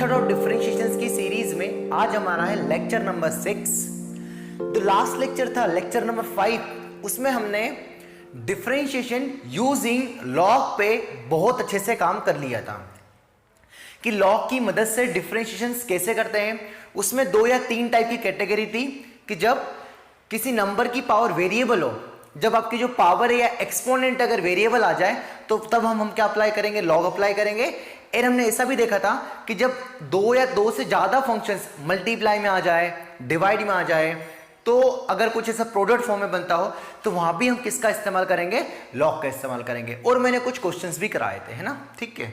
Method of differentiation की series में आज हमारा है लेक्चर नंबर 6। तो लास्ट लेक्चर था लेक्चर नंबर 5, उसमें हमने डिफरेंशिएशन यूजिंग लॉग पे बहुत अच्छे से काम कर लिया था कि लॉग की मदद से डिफरेंशिएशन कैसे करते हैं। उसमें 2 या 3 टाइप की कैटेगरी थी कि जब किसी नंबर की पावर वेरिएबल हो, जब आपकी जो पावर है या एक्सपोनेंट अगर वेरिएबल आ जाए तो तब हम क्या अप्लाई करेंगे, लॉग अप्लाई करेंगे। और हमने ऐसा भी देखा था कि जब 2 या 2 से ज्यादा फंक्शंस मल्टीप्लाई में आ जाए, डिवाइड में आ जाए, तो अगर कुछ ऐसा प्रोडक्ट फॉर्म में बनता हो तो वहां भी हम किसका इस्तेमाल करेंगे, लॉग का इस्तेमाल करेंगे। और मैंने कुछ क्वेश्चंस भी कराए थे, है ना, ठीक है।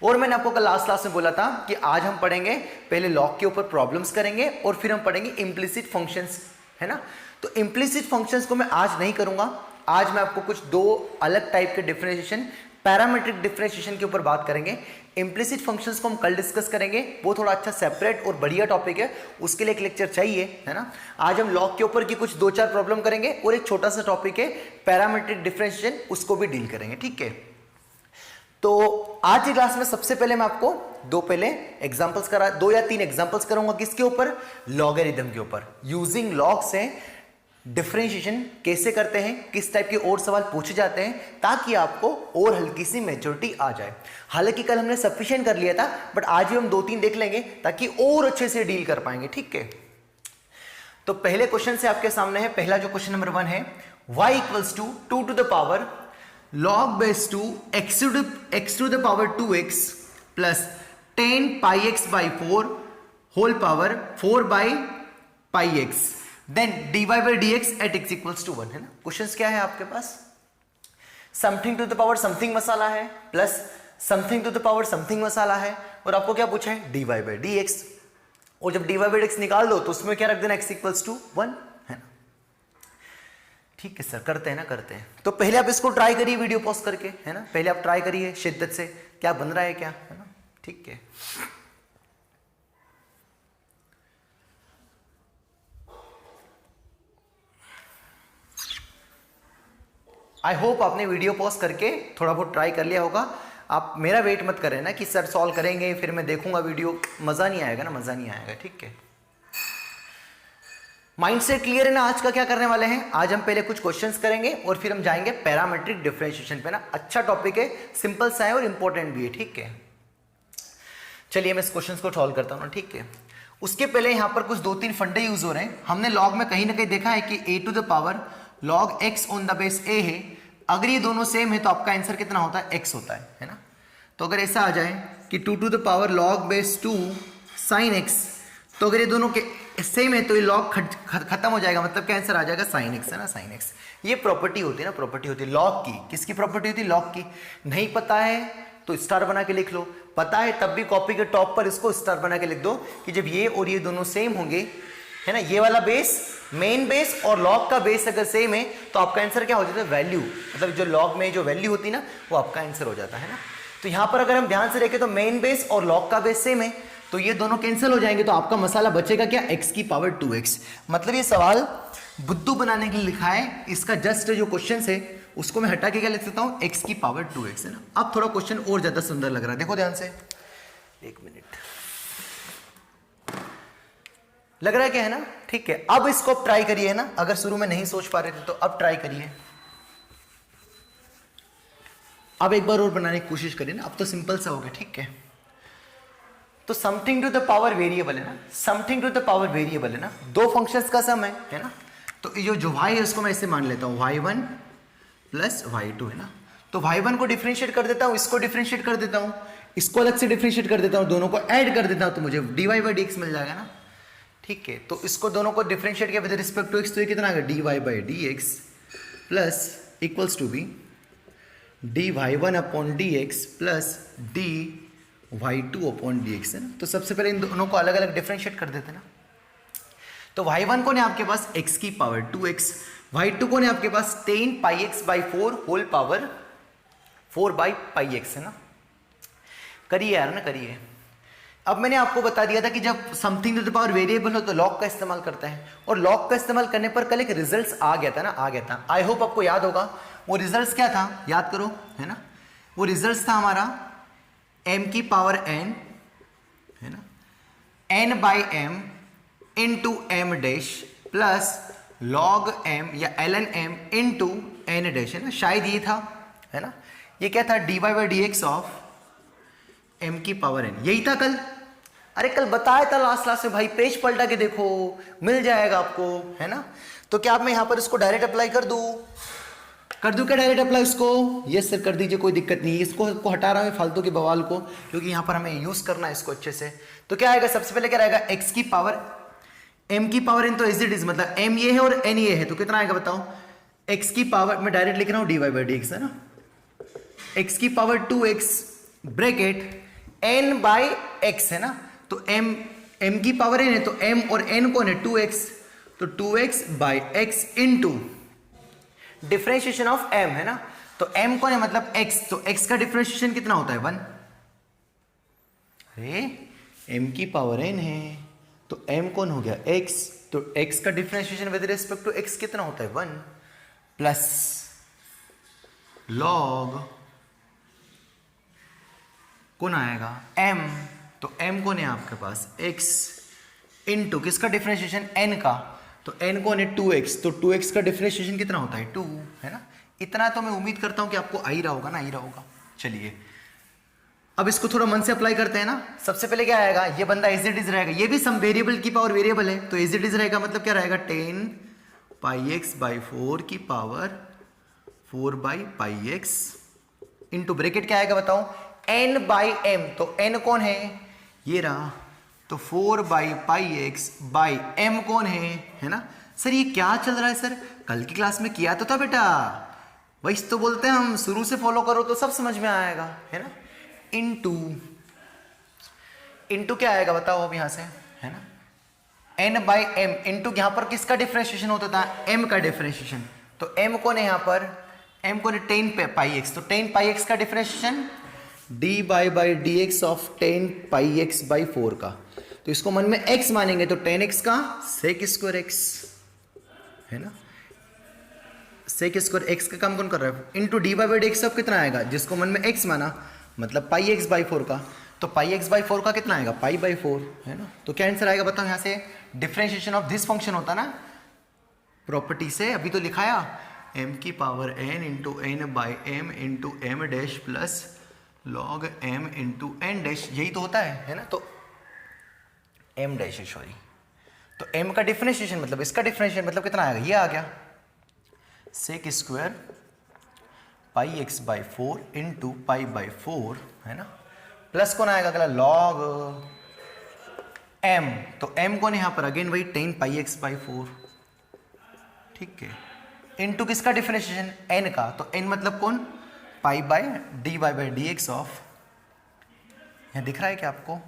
और मैंने आपको कल लास्ट क्लास में बोला था कि आज हम पढ़ेंगे, पहले लॉग के ऊपर प्रॉब्लम्स करेंगे और फिर हम पढ़ेंगे इम्प्लिसिट फंक्शंस, है ना। तो इम्प्लिसिट फंक्शंस को मैं आज नहीं करूंगा। आज मैं आपको कुछ 2 अलग टाइप के डिफरेंशिएशन, पैरामीट्रिक डिफरेंशिएशन के ऊपर बात करेंगे। इम्प्लिसिट फंक्शंस को हम कल डिस्कस करेंगे, वो थोड़ा अच्छा सेपरेट और बढ़िया टॉपिक है, उसके लिए एक लेक्चर चाहिए, है ना। आज हम लॉग के ऊपर की कुछ 2-4 प्रॉब्लम करेंगे और एक छोटा सा टॉपिक है पैरामीट्रिक डिफरेंशिएशन, उसको भी डील करेंगे, ठीक है। तो आज की क्लास में सबसे पहले मैं आपको 2 या 3 एग्जांपल्स करूंगा, किसके ऊपर, लॉगरिथम के ऊपर। यूजिंग लॉग से डिफरेंशिएशन कैसे करते हैं, किस टाइप के और सवाल पूछे जाते हैं, ताकि आपको और हल्की सी मैच्योरिटी आ जाए। हालांकि कल हमने सफिशिएंट कर लिया था, बट आज भी हम 2-3 देख लेंगे ताकि और अच्छे से डील कर पाएंगे, ठीक है। तो पहले क्वेश्चन से आपके सामने है, पहला जो क्वेश्चन नंबर 1 है, y equals to 2 to the power log base 2 x to the power 2x plus 10 pi x by 4 whole power 4 by pi x then dy by dx at x equals to 1, है ना। Questions क्या है आपके पास, something to the power something masala है plus something to the power something masala है, और आपको क्या पूछा है, dy by dx। और जब dy by dx निकाल दो तो उसमें क्या रख देना, x equals to 1, है ना। ठीक है सर, करते हैं ना, करते हैं। तो पहले आप इसको ट्राई करिए वीडियो पॉज करके, है ना। पहले आप ट्राई करिए शिद्दत से, क्या बन रहा है क्या, है ना, ठीक है। आई होप आपने वीडियो पॉज करके थोड़ा बहुत ट्राई कर लिया होगा। आप मेरा वेट मत करें ना कि सर सॉल्व करेंगे फिर मैं देखूंगा वीडियो, मजा नहीं आएगा ना, मजा नहीं आएगा, ठीक है। माइंडसेट क्लियर है ना। आज का क्या करने वाले हैं, आज हम पहले कुछ क्वेश्चंस करेंगे और फिर हम जाएंगे पैरामीट्रिक डिफरेंशिएशन पे ना। अच्छा टॉपिक है, सिंपल सा है और इंपॉर्टेंट भी है, ठीक है। चलिए मैं इस क्वेश्चंस को सॉल्व करता हूं ना, ठीक है। उसके पहले यहां पर कुछ 2-3 फंडे यूज हो रहे हैं। हमने लॉग में कहीं ना कहीं देखा है कि a to the power log x on the base a है। अगर ये दोनों सेम है तो आपका आंसर कितना होता है, x होता है ना। तो अगर ऐसा आ जाए कि 2 टू द पावर log बेस 2 sin x, तो अगर ये दोनों के सेम है तो ये लॉग खत्म हो जाएगा, मतलब क्या आंसर आ जाएगा, sin x, है ना, sin x। ये प्रॉपर्टी होती है ना, प्रॉपर्टी होती है लॉग की। किसकी प्रॉपर्टी होती है, लॉग की। नहीं पता है तो स्टार बना के लिख लो, पता है तब भी कॉपी के टॉप पर इसको स्टार बना के लिख दो कि जब ये और ये दोनों सेम होंगे, है ना, ये वाला बेस मेन बेस और लॉग का बेस अगर सेम है तो आपका आंसर क्या हो जाता है, वैल्यू, मतलब जो लॉग में जो वैल्यू होती है ना वो आपका आंसर हो जाता है ना। तो यहां पर अगर हम ध्यान से देखें तो मेन बेस और लॉग का बेस सेम है, तो ये दोनों कैंसिल हो जाएंगे, तो आपका मसाला बचेगा क्या, x की पावर 2x। मतलब ये सवाल बुद्धू बनाने के लिए लिखा है। इसका जस्ट जो क्वेश्चन है उसको मैं हटा के क्या लिख सकता हूं, x की पावर 2x, है ना। अब थोड़ा क्वेश्चन और ज्यादा सुंदर लग रहा है, देखो ध्यान से, 1 मिनट, लग रहा है क्या, है ना, ठीक है। अब इसको ट्राई करिए, है ना। अगर शुरू में नहीं सोच पा रहे थे तो अब ट्राई करिए, अब एक बार और बनाने की कोशिश करिए ना। अब तो सिंपल सा हो गया, ठीक है। तो something to the power variable है ना, something to the power variable है ना, 2 फंक्शंस का सम है ना। तो ये जो y है उसको मैं ऐसे मान लेता हूं, y1 प्लस y2, है ना। तो y1 को डिफरेंशिएट कर देता हूं, इसको डिफरेंशिएट कर देता हूं, इसको अलग से डिफरेंशिएट कर देता हूं, दोनों को ऐड कर देता हूं तो मुझे dy by dx मिल जाएगा ना, ठीक है। तो इसको दोनों को डिफरेंशिएट किया विद रिस्पेक्ट टू x, तो ये कितना आ गया, dy by dx plus equals to B dy1 upon dx plus dy2 upon dx, है ना। तो सबसे पहले इन दोनों को अलग अलग डिफरेंशिएट कर देते ना। तो y1 को ने आपके पास x की पावर 2x, y2 को ने आपके पास 10 pi x by 4 whole power 4 by pi x, है ना। करिए यार ना, करिए। अब मैंने आपको बता दिया था कि जब something to the power variable हो तो लॉग का इस्तेमाल करता है, और लॉग का इस्तेमाल करने पर कल एक रिजल्ट आ गया था ना, आ गया था। आई होप आपको याद होगा वो रिजल्ट क्या था, याद करो, है ना। वो रिजल्ट था हमारा m की power n n by M into M dash plus log M या ln m into N dash, है ना, शायद ये था, है ना, ये क्या था, dy by D x of m की पावर n, यही था कल। अरे कल बताया था लास्ट क्लास में भाई, पेज पलटा के देखो मिल जाएगा आपको, है ना। तो क्या मैं यहाँ पर इसको डायरेक्ट अप्लाई कर दूं क्या डायरेक्ट अप्लाई इसको? यस सर कर दीजिए, कोई दिक्कत नहीं है। इसको हटा रहा हूँ फालतू के बवाल को, क्योंकि यहाँ पर हमें यूज करना है इसको अच्छे से। तो क्या आएगा, सबसे पहले क्या रहेगा, x की पावर m की पावर n, तो एज इट इज, मतलब m ये है और n ये है, तो कितना आएगा बताओ, x की पावर, मैं डायरेक्ट लिख रहा हूँ dy बाई डी एक्स, है ना, x की power 2x bracket n by x, है ना, तो m की पावर n है, तो m और n कौन है, 2x, तो 2x by x into differentiation of m, है ना, तो m कौन है, मतलब x, तो x का डिफरेंशिएशन कितना होता है, 1। अरे m की पावर n है तो m कौन हो गया, x, तो x का differentiation with respect to x कितना होता है, 1 प्लस लॉग कौन आएगा, m, तो m कौन है आपके पास, x इंटू किसका डिफरेंशिएशन, n का, तो n कौन है 2x, तो 2x का डिफरेंशिएशन कितना होता है 2, है ना। इतना तो मैं उम्मीद करता हूं कि आपको आ ही रहा होगा ना, आ ही रहा होगा। चलिए अब इसको थोड़ा मन से अप्लाई करते हैं ना। सबसे पहले क्या आएगा, ये बंदा एज इट इज रहेगा, ये भी सम वेरिएबल की पावर वेरिएबल है, तो एज इट इज रहेगा, मतलब क्या रहेगा, 10 पाई एक्स बाई 4 की power 4 by pi x into bracket क्या आएगा बताओ, n बाई m, तो n कौन है, ये रहा, तो 4 by pi X by m कौन है ना। सर ये क्या चल रहा है सर, कल की क्लास में किया तो था बेटा, वही तो बोलते हैं हम, शुरू से फॉलो करो तो सब समझ में आएगा, है ना। इंटू क्या आएगा बताओ अब यहां से, है ना, n बाई m इंटू यहां पर किसका डिफरेंशिएशन होता था, m का डिफरेंशिएशन, तो m कौन है यहां पर, m कौन है 10 पाई एक्स, तो 10 पाई एक्स का differentiation D by D x of 10 pi X by 4 का, तो इसको मन में x मानेंगे तो 10x का सेक स्क्वायर x, है ना, सेक स्क्वायर x का काम कौन कर रहा है, into D by D x of कितना आएगा, जिसको मन में x माना, मतलब पाई एक्स बाई 4 का, तो पाई एक्स बाई 4 का कितना आएगा, पाई बाई 4, है ना। तो क्या आंसर आएगा बताओ, यहां से डिफरेंशिएशन ऑफ दिस फंक्शन होता ना प्रॉपर्टी से, अभी तो लिखाया m की power n into N by M into M dash plus log m into N dash, यही तो होता है ना, तो m डैश, सॉरी, तो m का डिफरेंशिएशन मतलब इसका डिफरेंशिएशन मतलब कितना आएगा, ये आ गया sec square pi X by 4 into pi by 4, है ना, प्लस कौन आएगा अगला, लॉग m, तो m कौन है यहाँ पर, अगेन वही 10 पाई एक्स बाई 4, ठीक है, इंटू किसका डिफरेंशिएशन, n का, तो n मतलब कौन, pi by D x of, यहाँ दिख रहा है क्या आपको,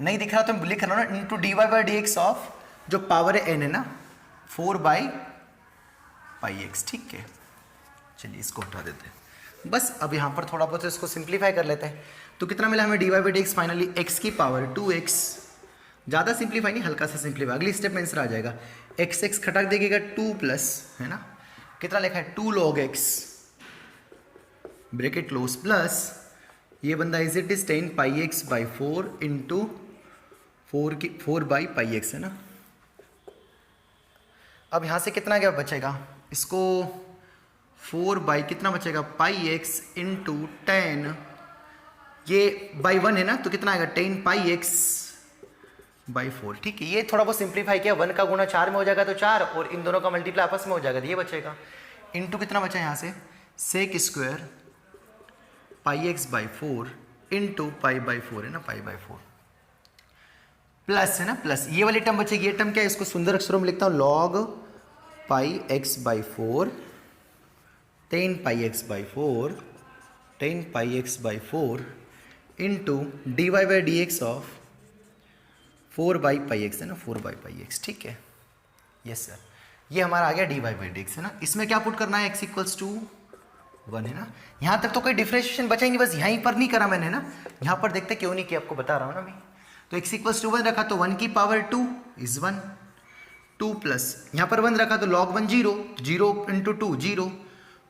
नहीं दिख रहा तो मैं लिख रहा हूँ ना, into D by D x of जो पावर है n है ना 4 बाई पाई एक्स, ठीक है। चलिए इसको हटा देते हैं बस, अब यहाँ पर थोड़ा बहुत इसको सिंप्लीफाई कर लेते हैं, तो कितना मिला हमें D by D x finally x की पावर 2x, ज़्यादा सिंप्लीफाई नहीं, हल्का सा सिंप्लीफाई, अगली स्टेप में आंसर आ जाएगा, x खटक देगा 2 प्लस, है ना, कितना लिखा है 2 log x bracket close plus ये बंदा is it is 10 pi X by 4 into 4 by pi X, है ना। अब यहाँ से कितना क्या बचेगा, इसको 4 बाई कितना बचेगा, पाई एक्स इंटू 10, ये बाई 1 है ना, तो कितना आएगा 10 पाई एक्स बाई 4, ठीक है। ये थोड़ा बहुत सिंप्लीफाई किया, 1 का गुना 4 में हो जाएगा तो 4, और इन दोनों का मल्टीप्लाई आपस में हो जाएगा तो ये बचेगा, इंटू कितना बचा यहाँ से sec square pi X by 4 into pi by 4, है ना, पाई बाई 4 प्लस, है ना, प्लस ये वाली टर्म बचेगी, ये टर्म क्या है, इसको सुंदर अक्षरों में लिखता हूँ, log pi X by 4 10 pi X by 4 10 pi X by 4 into D Y by D x of 4 by pi X, है ना, 4 बाई पाई एक्स, ठीक है। यस सर, ये हमारा आ गया D Y by D X, है ना। इसमें क्या पुट करना है, एक्स इक्वल्स टू 1, है ना। यहाँ तक तो कोई डिफरेंशिएशन बचा ही नहीं, बस यहीं पर नहीं करा मैंने, है ना। यहाँ पर देखते क्यों नहीं किया, आपको बता रहा हूँ ना मैं। तो एक्स इक्वल्स टू 1 रखा तो 1 की पावर 2 इज 1, 2 प्लस यहाँ पर 1 रखा तो log 1 0, 0 इंटू 2 0,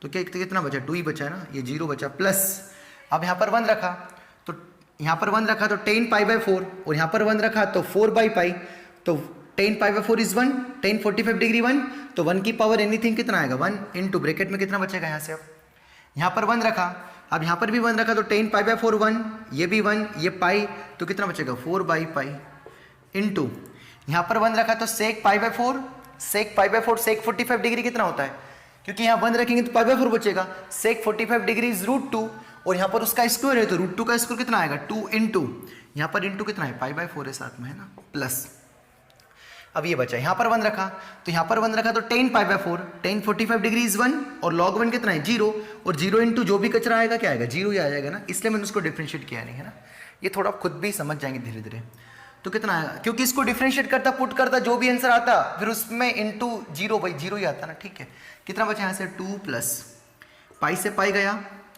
तो क्या कितना बचा, 2 ही बचा है ना, ये 0 बचा, प्लस अब यहाँ पर 1 रखा तो यहाँ पर 1 रखा तो 10π/4 और यहाँ पर 1 रखा तो 4/π, तो 10π/4 इज 1, 10 45 डिग्री 1, तो 1 की पावर एनीथिंग कितना आएगा 1 इंटू ब्रैकेट में कितना बचेगा यहाँ से, अब यहाँ पर 1 रखा, अब यहाँ पर भी 1 रखा तो 10π/4 1, ये भी 1, ये पाई, तो कितना बचेगा 4/π इंटू यहाँ पर 1 रखा तो सेक π/4, सेक π/4 सेक 45 डिग्री कितना होता है, क्योंकि यहाँ 1 रखेंगे तो π/4 बचेगा, सेक 45 डिग्री इज √2 और यहाँ पर उसका स्क्वायर है तो √2 का स्क्वायर कितना आएगा 2 इंटू यहाँ पर इंटू कितना है π/4 है साथ में, है ना, प्लस। अब ये बचा, यहाँ पर 1 रखा तो यहाँ पर 1 रखा तो 10π/4, 10 45 डिग्री इज 1 और log 1 कितना है 0, और 0 इंटू जो भी कचरा आएगा क्या आएगा 0 ही आ जाएगा ना, इसलिए मैंने उसको डिफ्रेंशिएट किया नहीं, है ना। ये थोड़ा खुद भी समझ जाएंगे धीरे धीरे। तो कितना आएगा, क्योंकि इसको डिफ्रेंशिएट करता पुट करता जो भी आंसर आता फिर उसमें इंटू 0 भाई 0 ही आता ना, ठीक है। कितना बचा यहाँ से 2 प्लस पाई से पाई गया,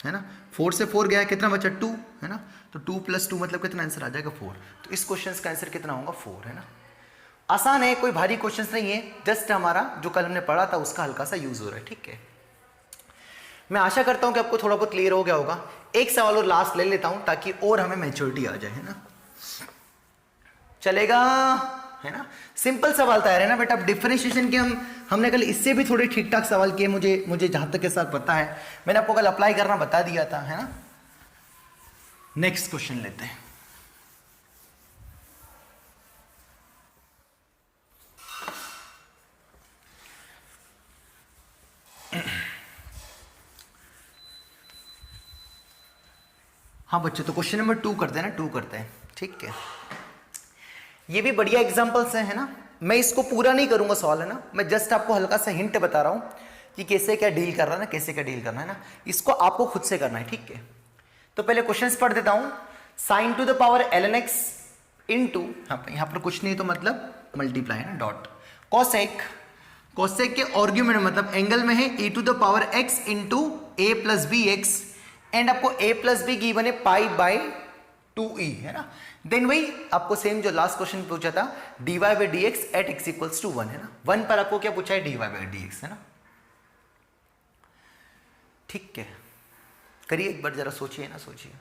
है ना, 4 से 4 गया, कितना बचा 2, है ना, तो 2 + 2 मतलब कितना आंसर आ जाएगा 4। तो इस क्वेश्चन का आंसर कितना होगा 4, है ना। आसान है, कोई भारी क्वेश्चन नहीं है, जस्ट हमारा जो कल हमने पढ़ा था उसका हल्का सा यूज हो रहा है, ठीक है। मैं आशा करता हूं कि आपको थोड़ा बहुत क्लियर हो गया होगा। एक सवाल और लास्ट ले लेता हूं ताकि और हमें मैच्योरिटी आ जाए, है ना, चलेगा, है ना। सिंपल सवाल तैयार है ना बेटा। डिफरेंशिएशन के हमने कल इससे भी थोड़े ठीक ठाक सवाल किए, मुझे जहां तक के साथ पता है, मैंने आपको कल अप्लाई करना बता दिया था, है ना। नेक्स्ट क्वेश्चन लेते हैं। हाँ बच्चों, तो क्वेश्चन नंबर 2 करते हैं ना, 2 करते हैं, ठीक है। ये भी बढ़िया एग्जांपल्स हैं, है ना। मैं इसको पूरा नहीं करूंगा सवाल, है ना, मैं जस्ट आपको हल्का सा हिंट बता रहा हूं कि कैसे क्या डील करना है ना, कैसे क्या डील करना है ना, इसको आपको खुद से करना है, ठीक है। तो पहले क्वेश्चंस पढ़ देता हूं। sin to the power ln x into, यहां पर कुछ नहीं तो मतलब मल्टीप्लाई है ना, डॉट cosec, cosec के आर्ग्यूमेंट मतलब एंगल में है e to the power x into a plus B X, and आपको a प्लस बी गिवन है π/2e, है ना। देन वही आपको सेम जो लास्ट क्वेश्चन पूछा था dy/dx eight x equals to 1, है ना। 1 पर आपको क्या पूछा है dy/dx, है ना, ठीक है। करिए एक बार, जरा सोचिए ना, सोचिए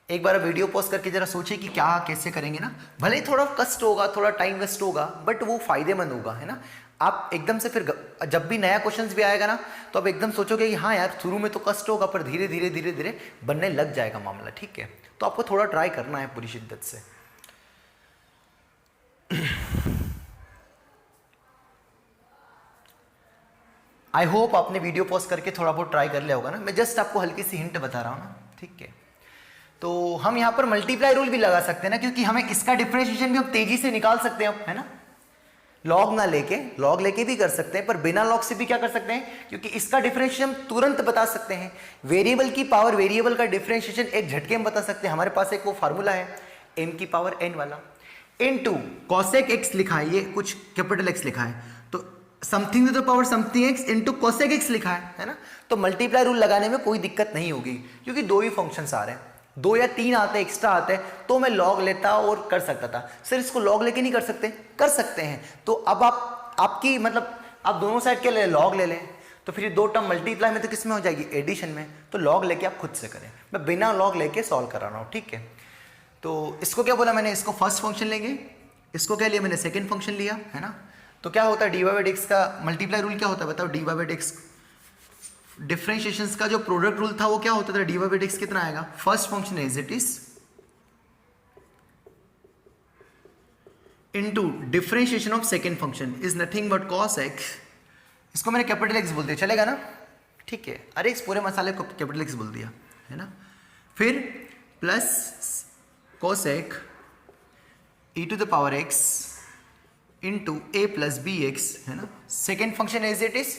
एक बार वीडियो पॉज करके जरा सोचिए कि क्या कैसे करेंगे ना। भले ही थोड़ा कष्ट होगा, थोड़ा टाइम वेस्ट होगा, बट वो फायदेमंद होगा, है ना। आप एकदम से फिर जब भी नया क्वेश्चंस भी आएगा ना तो आप एकदम सोचोगे कि हाँ यार शुरू में तो कष्ट होगा पर धीरे धीरे धीरे धीरे बनने लग जाएगा मामला, ठीक है। तो आपको थोड़ा ट्राई करना है पूरी शिद्दत से। आई होप आपने वीडियो पॉज करके थोड़ा बहुत ट्राई कर लिया होगा ना। मैं जस्ट आपको हल्की सी हिंट बता रहा हूँ ना, ठीक है। तो हम यहाँ पर मल्टीप्लाई रूल भी लगा सकते हैं ना, क्योंकि हमें इसका डिफरेंशिएशन भी हम तेजी से निकाल सकते हैं, है ना। लॉग ना लेके, लॉग लेके भी कर सकते हैं, पर बिना लॉग से भी क्या कर सकते हैं, क्योंकि इसका डिफरेंशिएशन हम तुरंत बता सकते हैं। वेरिएबल की पावर वेरिएबल का डिफरेंशिएशन एक झटके में बता सकते हैं। हमारे पास एक वो फार्मूला है m की पावर n वाला, इनटू cosec x लिखा है, ये कुछ कैपिटल X लिखा है, तो something to the power something x into cosec x लिखा है ना। तो मल्टीप्लाई रूल लगाने में कोई दिक्कत नहीं होगी, क्योंकि दो ही फंक्शंस आ रहे हैं, 2 या 3 आते एक्स्ट्रा आते हैं तो मैं लॉग लेता और कर सकता था। सर इसको लॉग लेके नहीं कर सकते, कर सकते हैं। तो अब आपकी मतलब आप दोनों साइड के लिए लॉग ले लें, तो फिर ये 2 टर्म मल्टीप्लाई में तो किस में हो जाएगी, एडिशन में। तो लॉग लेके आप खुद से करें, मैं बिना लॉग लेके सॉल्व करा रहा हूँ, ठीक है। तो इसको क्या बोला मैंने, इसको फर्स्ट फंक्शन लेंगे, इसको क्या लिया मैंने सेकेंड फंक्शन लिया, है ना। तो क्या होता है dy/dx का मल्टीप्लाई रूल क्या होता है बताओ। dy/dx डिफरेंशिएशंस का जो प्रोडक्ट रूल था वो क्या होता था, dy/dx कितना आएगा, first function as it is into differentiation of second function is nothing but cos x, इसको मैंने कैपिटल X बोल दिया, चलेगा ना, ठीक है। अरे इस पूरे मसाले को कैपिटल X बोल दिया, है ना। फिर plus cosec e to the power x into a plus B X, है ना, second function as it is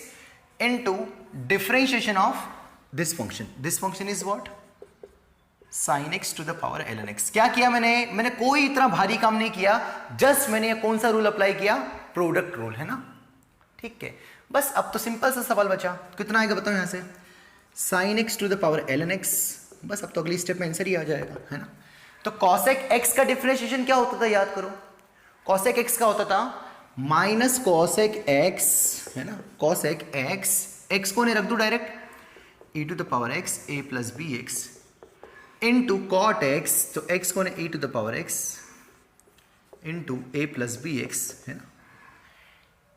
into differentiation of this function is what, sin x to the power ln x। क्या किया मैंने कोई इतना भारी काम नहीं किया, जस्ट मैंने कौन सा रूल अप्लाई किया, प्रोडक्ट रूल, है ना, ठीक है। बस अब तो सिंपल सा सवाल बचा, कितना आएगा बताओ यहाँ से, sin x to the power ln x। बस अब तो अगली स्टेप में आंसर ही आ जाएगा, है ना। तो cosec x का डिफरेंशिएशन क्या होता था, याद करो। cosec x का होता था माइनस cosec x, है ना, cosec x, x को नहीं रख दो direct, e to the power x a plus B X into cot X, तो एक्स कौन है, e to the power x into A plus B X, है ना।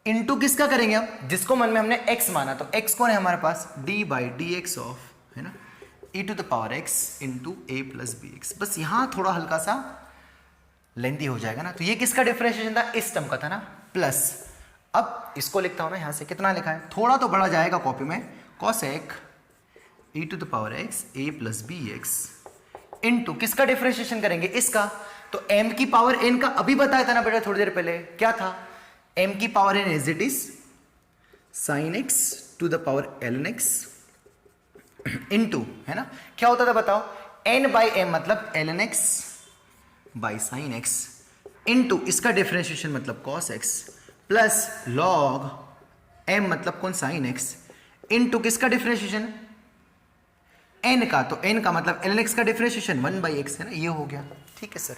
इंटू किसका करेंगे हम, जिसको मन में हमने x माना, तो x कौन है हमारे पास, d by D x of, है ना, e to the power x into A plus B X. बस यहां थोड़ा हल्का सा लेंथी हो जाएगा ना, तो ये किसका डिफरेंशिएशन था, इस टर्म का था ना, प्लस अब इसको लिखता हूं ना, यहां से कितना लिखा है, थोड़ा तो बड़ा जाएगा कॉपी में, cosec e to the power x a plus B X into किसका डिफरेंशिएशन करेंगे, इसका, तो m की पावर n का अभी बताया था ना बेटा थोड़ी देर पहले, क्या था, m की power n as it is sine x to the power ln x into, है ना, क्या होता था बताओ, n बाई m मतलब ln x बाई साइन x इंटू इसका डिफरेंशिएशन मतलब cos x plus log m मतलब कौन, साइन x इंटू किसका डिफरेंशिएशन, n का, तो n का मतलब ln x का डिफरेंशिएशन 1 बाई एक्स, है ना, ये हो गया, ठीक है सर।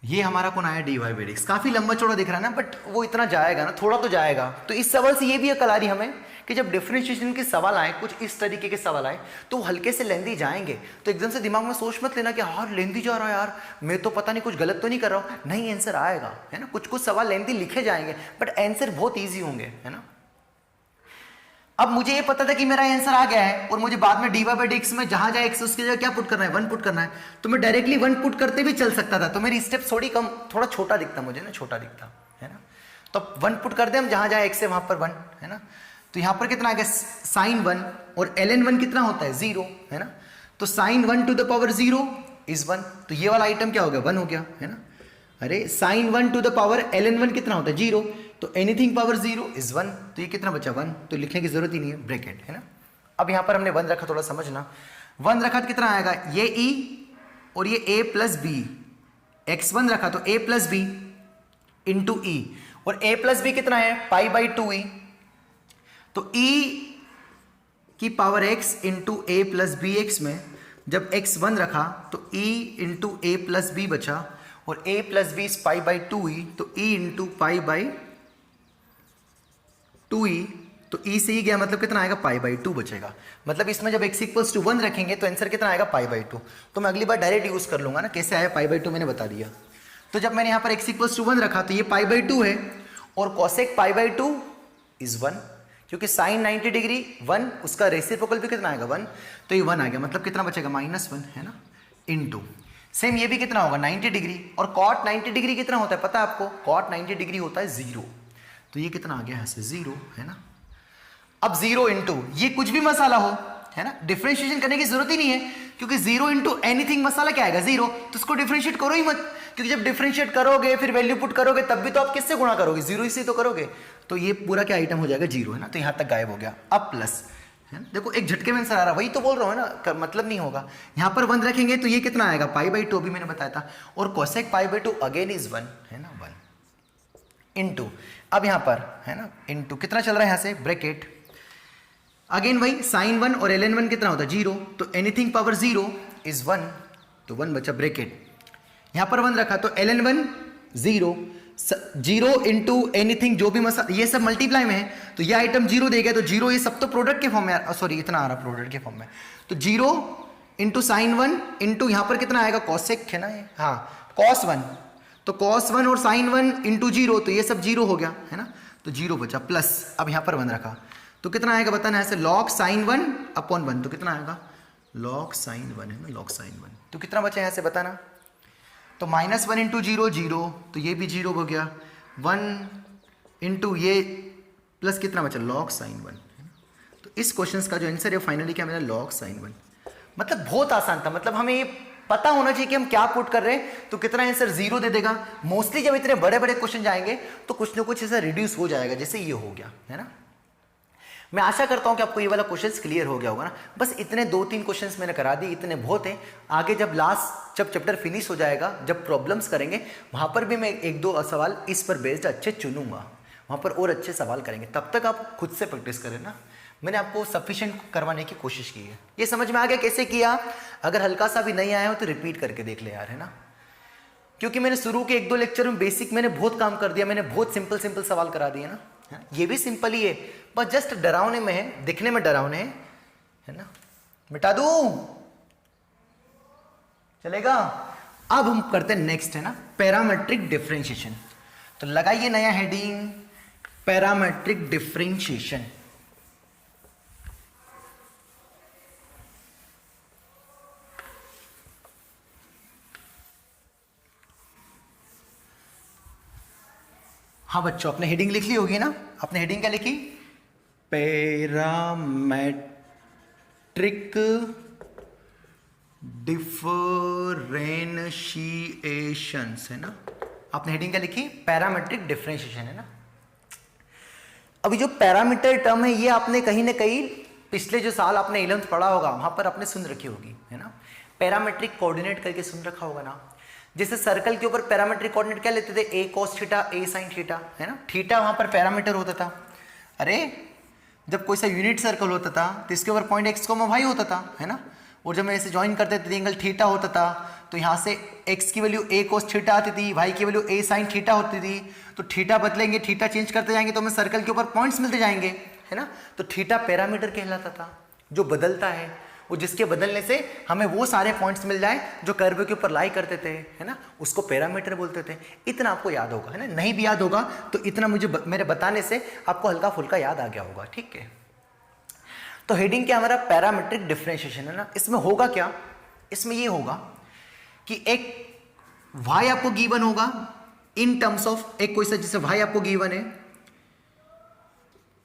ये हमारा कौन आया, dy बाई dx, काफी लंबा चौड़ा दिख रहा है ना, बट वो इतना जाएगा ना, थोड़ा तो जाएगा। तो इस सवाल से ये भी अकल आ रही हमें कि जब डिफरेंशिएशन के सवाल आए, कुछ इस तरीके के सवाल आए, तो हल्के से लेंदी जाएंगे, तो एकदम से दिमाग में सोच मत लेना कि यार लेंदी जा रहा है यार, मैं तो पता नहीं कुछ गलत तो नहीं कर रहा हूँ, नहीं, आंसर आएगा, है ना। कुछ कुछ सवाल लेंदी लिखे जाएंगे बट आंसर बहुत ईजी होंगे, है ना। अब मुझे ये पता था कि मेरा आंसर आ गया है, और मुझे बाद में dy बाई dx में जहां जाए x उसकी जगह क्या पुट करना है, 1 पुट करना है, तो मैं डायरेक्टली 1 पुट करते भी चल सकता था, तो मेरी स्टेप थोड़ी कम, थोड़ा छोटा दिखता मुझे ना, छोटा दिखता, है ना। तो 1 पुट कर दे हम, जहां जाए x है वहां पर 1, है ना। तो यहां पर कितना आ गया, साइन 1, और ln 1 कितना होता है, 0, है ना। तो sine 1 to the power 0 is 1, तो ये वाला आइटम क्या हो गया, 1 हो गया, है ना। अरे sine 1 to the power ln 1 कितना होता है, 0, तो एनीथिंग पावर 0 इज 1, तो ये कितना बचा, 1, तो लिखने की जरूरत ही नहीं है, ब्रैकेट, है ना। अब यहां पर हमने 1 रखा, थोड़ा समझना, 1 रखा तो कितना आएगा, ये e और ये a प्लस बी, x1 रखा तो a प्लस बी इंटू ई, और a प्लस बी कितना है, पाई बाई 2e, तो e की power x into A plus B X में जब x1 रखा तो e into A plus B बचा, और a plus B is pi by 2e, तो e into pi by 2e, तो e से ही गया, मतलब कितना आएगा, पाई बाई 2 बचेगा। मतलब इसमें जब x इक्वल्स टू 1 रखेंगे तो आंसर कितना आएगा, पाई बाई 2। तो मैं अगली बार डायरेक्ट यूज कर लूंगा ना, कैसे आया पाई बाई 2 मैंने बता दिया। तो जब मैंने यहाँ पर x इक्वल्स टू 1 रखा तो ये पाई बाई 2 है, और कॉसेक पाई बाई 2 इज 1, क्योंकि साइन 90 डिग्री 1, उसका रेसिप्रोकल भी कितना आएगा, 1, तो ये 1 आ गया, मतलब कितना बचेगा, -1, है ना, इंटू सेम ये भी कितना होगा, 90 डिग्री, और कॉट 90 डिग्री कितना होता है पता है आपको, कॉट 90 डिग्री होता है 0, तो ये कितना आ गया, ऐसे 0, है ना। अब 0 इंटू ये कुछ भी मसाला हो, है ना, डिफरेंशिएशन करने की जरूरत ही नहीं है, क्योंकि 0 इंटू एनीथिंग मसाला क्या आएगा, 0, तो उसको डिफरेंशिएट करो ही मत, क्योंकि जब डिफरेंशिएट करोगे फिर वैल्यू पुट करोगे तब भी तो आप किससे गुणा करोगे, 0 से तो करोगे, तो ये पूरा क्या आइटम हो जाएगा, 0, है ना। तो यहां तक गायब हो गया। अब प्लस, है ना, देखो एक झटके में आंसर आ रहा, वही तो बोल रहा हूँ ना, मतलब नहीं होगा। यहां पर 1 रखेंगे तो ये कितना आएगा, पाई बाई 2, अभी मैंने बताया था, और cosec pi by 2 again is 1, है ना, 1 इंटू, अब यहां पर, है ना, इंटू कितना चल रहा है यहां से, ब्रैकेट, अगेन वही साइन 1 और ln 1 कितना होता है, 0, तो एनीथिंग पावर 0 इज 1, तो 1 बचा, ब्रैकेट, यहां पर 1 रखा तो ln 1 0, 0 इंटू एनीथिंग जो भी मसाला, ये सब मल्टीप्लाई में है, तो ये आइटम 0 देगा, तो 0 ये सब तो प्रोडक्ट के फॉर्म में, सॉरी इतना आ रहा प्रोडक्ट के फॉर्म में, तो 0 इंटू साइन 1 इंटू यहां पर कितना आएगा, कॉसेक, है ना, ये हाँ कॉस 1, तो कॉस 1 और साइन 1 इंटू 0, तो ये सब 0 हो गया, है ना, तो 0 बचा, प्लस अब यहां पर 1 रखा तो कितना आएगा बताना, ऐसे लॉग साइन 1 अपॉन 1, तो कितना आएगा, लॉग साइन 1, है ना, लॉग साइन 1, तो कितना बचा यहां से बताना, तो -1 इंटू 0 0, तो ये भी 0 हो गया, 1 इंटू ये प्लस कितना बचा, लॉग साइन 1, तो इस क्वेश्चन का जो आंसर है फाइनली क्या मिला, लॉग साइन 1। मतलब बहुत आसान था, मतलब हमें ये पता होना चाहिए कि हम क्या पुट कर रहे हैं, तो कितना आंसर 0 दे देगा। मोस्टली जब इतने बड़े बड़े क्वेश्चन जाएंगे तो कुछ ना कुछ ऐसा रिड्यूस हो जाएगा, जैसे ये हो गया, है ना। मैं आशा करता हूं कि आपको ये वाला क्वेश्चंस क्लियर हो गया होगा ना। बस इतने 2-3 क्वेश्चंस मैंने करा दिए, इतने बहुत हैं। आगे जब चैप्टर फिनिश हो जाएगा, जब प्रॉब्लम्स करेंगे, वहां पर भी मैं 1-2 सवाल इस पर बेस्ड अच्छे चुनूंगा, वहां पर और अच्छे सवाल करेंगे। तब तक आप खुद से प्रैक्टिस करें ना, मैंने आपको सफिशिएंट करवाने की कोशिश की है। ये समझ में आ गया कैसे किया? अगर हल्का सा भी नहीं आया हो तो रिपीट करके देख ले यार, है ना। क्योंकि मैंने शुरू के 1-2 लेक्चर में बेसिक मैंने बहुत काम कर दिया, मैंने बहुत सिंपल सवाल करा दिए ना। ये भी सिंपल ही है, बस जस्ट डरावने में है, दिखने में डरावने है ना। मिटा दूं? चलेगा। अब हम करते हैं नेक्स्ट, है ना, पैरामेट्रिक डिफरेंशिएशन। तो लगाइए नया हेडिंग, पैरामेट्रिक डिफरेंशिएशन। हाँ बच्चों, आपने हेडिंग लिख ली होगी ना? आपने हेडिंग क्या लिखी? पैरामेट्रिक डिफरेंशिएशंस, है ना? आपने हेडिंग क्या लिखी? पैरामेट्रिक डिफरेंशिएशन, है ना? अभी जो पैरामीटर टर्म है ये आपने कहीं ना कहीं पिछले जो साल आपने 11th पढ़ा होगा वहां पर आपने सुन रखी होगी, है ना? पैरामेट्रिक कोऑर्डिनेट करके सुन रखा होगा ना? जैसे सर्कल के ऊपर पैरामेट्रिक कोऑर्डिनेट क्या लेते थे? ए कॉस थीटा, ए साइन थीटा, है ना? थीटा वहां पर पैरामीटर होता था। अरे जब कोई सा यूनिट सर्कल होता था तो इसके ऊपर पॉइंट एक्स कॉमा वाई होता था, है ना? और जब मैं ऐसे ज्वाइन करते थे एंगल थीटा होता था, तो यहाँ से x की वैल्यू a cos थीटा आती थी, y की वैल्यू a sin थीटा होती थी। तो थीटा बदलेंगे, थीटा चेंज करते जाएंगे तो हमें सर्कल के ऊपर पॉइंट्स मिलते जाएंगे, है ना? तो थीटा पैरामीटर कहलाता था, जो बदलता है, वो जिसके बदलने से हमें वो सारे पॉइंट्स मिल जाए जो कर्व के ऊपर लाई करते थे, है ना? उसको पैरामीटर बोलते थे। इतना आपको याद होगा, है ना? नहीं भी याद होगा तो इतना मुझे मेरे बताने से आपको हल्का फुल्का याद आ गया होगा, ठीक है? तो हेडिंग क्या हमारा? पैरामेट्रिक डिफरेंशिएशन, है ना? इसमें होगा क्या? इसमें ये होगा कि एक y आपको गिवन होगा इन टर्म्स ऑफ एक कोई सा, जैसे y आपको गिवन है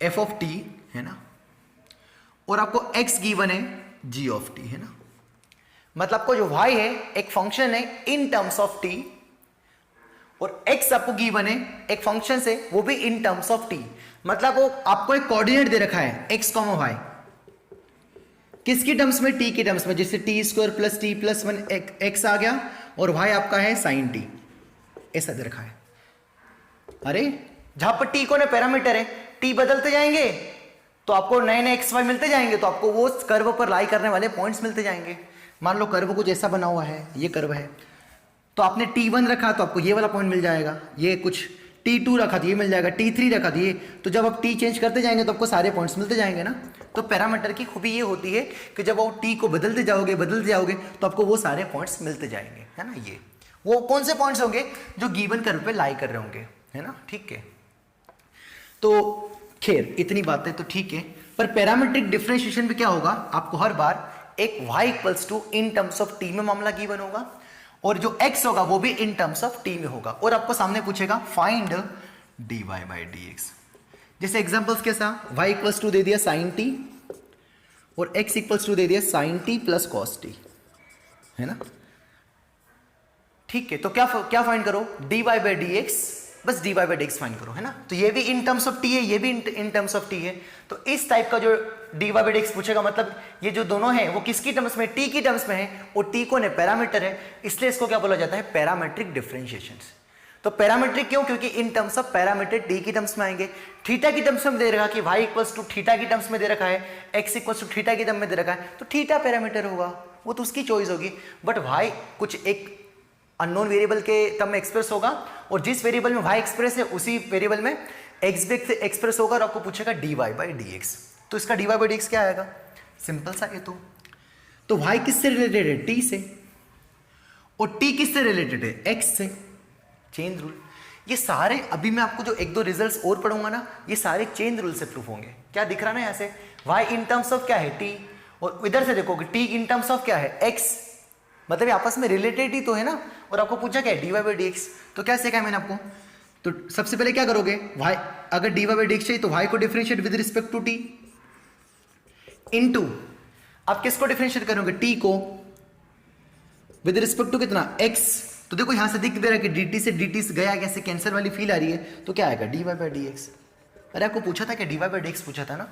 f ऑफ t, है ना? और आपको x गिवन है g ऑफ t, है ना? मतलब आपको जो y है एक फंक्शन है इन टर्म्स ऑफ t, और x आपको गिवन है एक फंक्शन से, वो भी इन टर्म्स ऑफ t। मतलब वो आपको एक कोऑर्डिनेट दे रखा है x, y, किसकी टर्म्स में? t की टर्म्स में। जैसे t square plus t plus 1 x आ गया, और y आपका है साइन टी, ऐसा दे रखा है। अरे जहां पर t को ना पैरामीटर है, t बदलते जाएंगे तो आपको नए नए एक्स वाई मिलते जाएंगे, तो आपको वो कर्व पर लाई करने वाले पॉइंट्स मिलते जाएंगे। मान लो कर्व कुछ ऐसा बना हुआ है, ये कर्व है, तो आपने t1 रखा तो आपको ये वाला पॉइंट मिल जाएगा, ये कुछ t2 रखा तो ये मिल जाएगा, t3 रखा तो ये, तो जब आप t चेंज करते जाएंगे तो आपको सारे पॉइंट्स मिलते जाएंगे ना? तो पैरामीटर की खूबी ये होती है कि जब आप t को बदलते जाओगे तो आपको वो सारे पॉइंट्स मिलते जाएंगे, है ना? ये वो कौन से पॉइंट्स होंगे? जो गिवन कर्व पे लाई कर रहे होंगे, है ना? ठीक है, तो खैर इतनी बातें तो ठीक है, पर पैरामीट्रिक डिफरेंशिएशन में क्या होगा? आपको हर बार एक y equals to in terms of t में मामला गिवन होगा, और जो x होगा वो भी इन टर्म्स ऑफ t में होगा, और आपको सामने पूछेगा फाइंड dy बाई dx। जैसे एग्जांपल्स कैसा? y इक्वल्स टू दे दिया साइन t, और x इक्वल्स टू दे दिया sine t plus cos t, है ना? ठीक है, तो क्या फाइंड करो? dy बाई dx, बस dy बाई dx फाइंड करो, है ना? तो ये भी इन टर्म्स ऑफ t है, ये भी इन टर्म्स ऑफ t है। तो इस टाइप का जो dy बाई dx पूछेगा, मतलब ये जो दोनों हैं वो किसकी टर्म्स में? t की टर्म्स में है, और t को ने पैरामीटर है, इसलिए इसको क्या बोला जाता है? Parametric differentiation. तो पैरामेट्रिक क्यों? क्योंकि इन टर्म्स ऑफ पैरामीटर t की टर्म्स में आएंगे। थीटा की टर्म्स में दे रखा कि y इक्वल्स टू थीटा की टर्म्स में दे रखा है, x इक्वल्स टू थीटा की टर्म में दे रखा है, तो थीटा पैरामीटर होगा, वो तो उसकी चॉइस होगी। बट y कुछ एक अननोन वेरिएबल के टर्म में एक्सप्रेस होगा, और जिस वेरिएबल में y एक्सप्रेस है उसी वेरिएबल में x भी एक्सप्रेस होगा, और आपको पूछेगा dy बाई dx। तो इसका dy बाई dx क्या आएगा? सिंपल सा ये तो y किससे रिलेटेड है? t से, और t किससे रिलेटेड है? x से। चेन रूल, ये सारे अभी मैं आपको जो एक दो रिजल्ट्स और पढ़ूंगा ना, ये सारे चेन रूल से प्रूफ होंगे। क्या दिख रहा ना यहाँ से? y इन टर्म्स ऑफ क्या है? t, और इधर से देखोगे t इन टर्म्स ऑफ क्या है? x, मतलब ये आपस में रिलेटेड ही तो है ना? और आपको पूछा क्या है? dy by dx। तो क्या सीखा है मैंने आपको? तो सबसे पहले क्या करोगे? y, अगर dy बाई dx चाहिए तो y को differentiate with respect to t, into आप किसको डिफरेंशिएट करोगे? t को विद रिस्पेक्ट टू कितना? x। तो देखो यहां से दिख दे रहा है कि dt से dt से गया, कैसे कैंसर वाली फील आ रही है, तो क्या आएगा? dy by dx। अरे आपको पूछा था क्या? dy बाई dx पूछा था ना?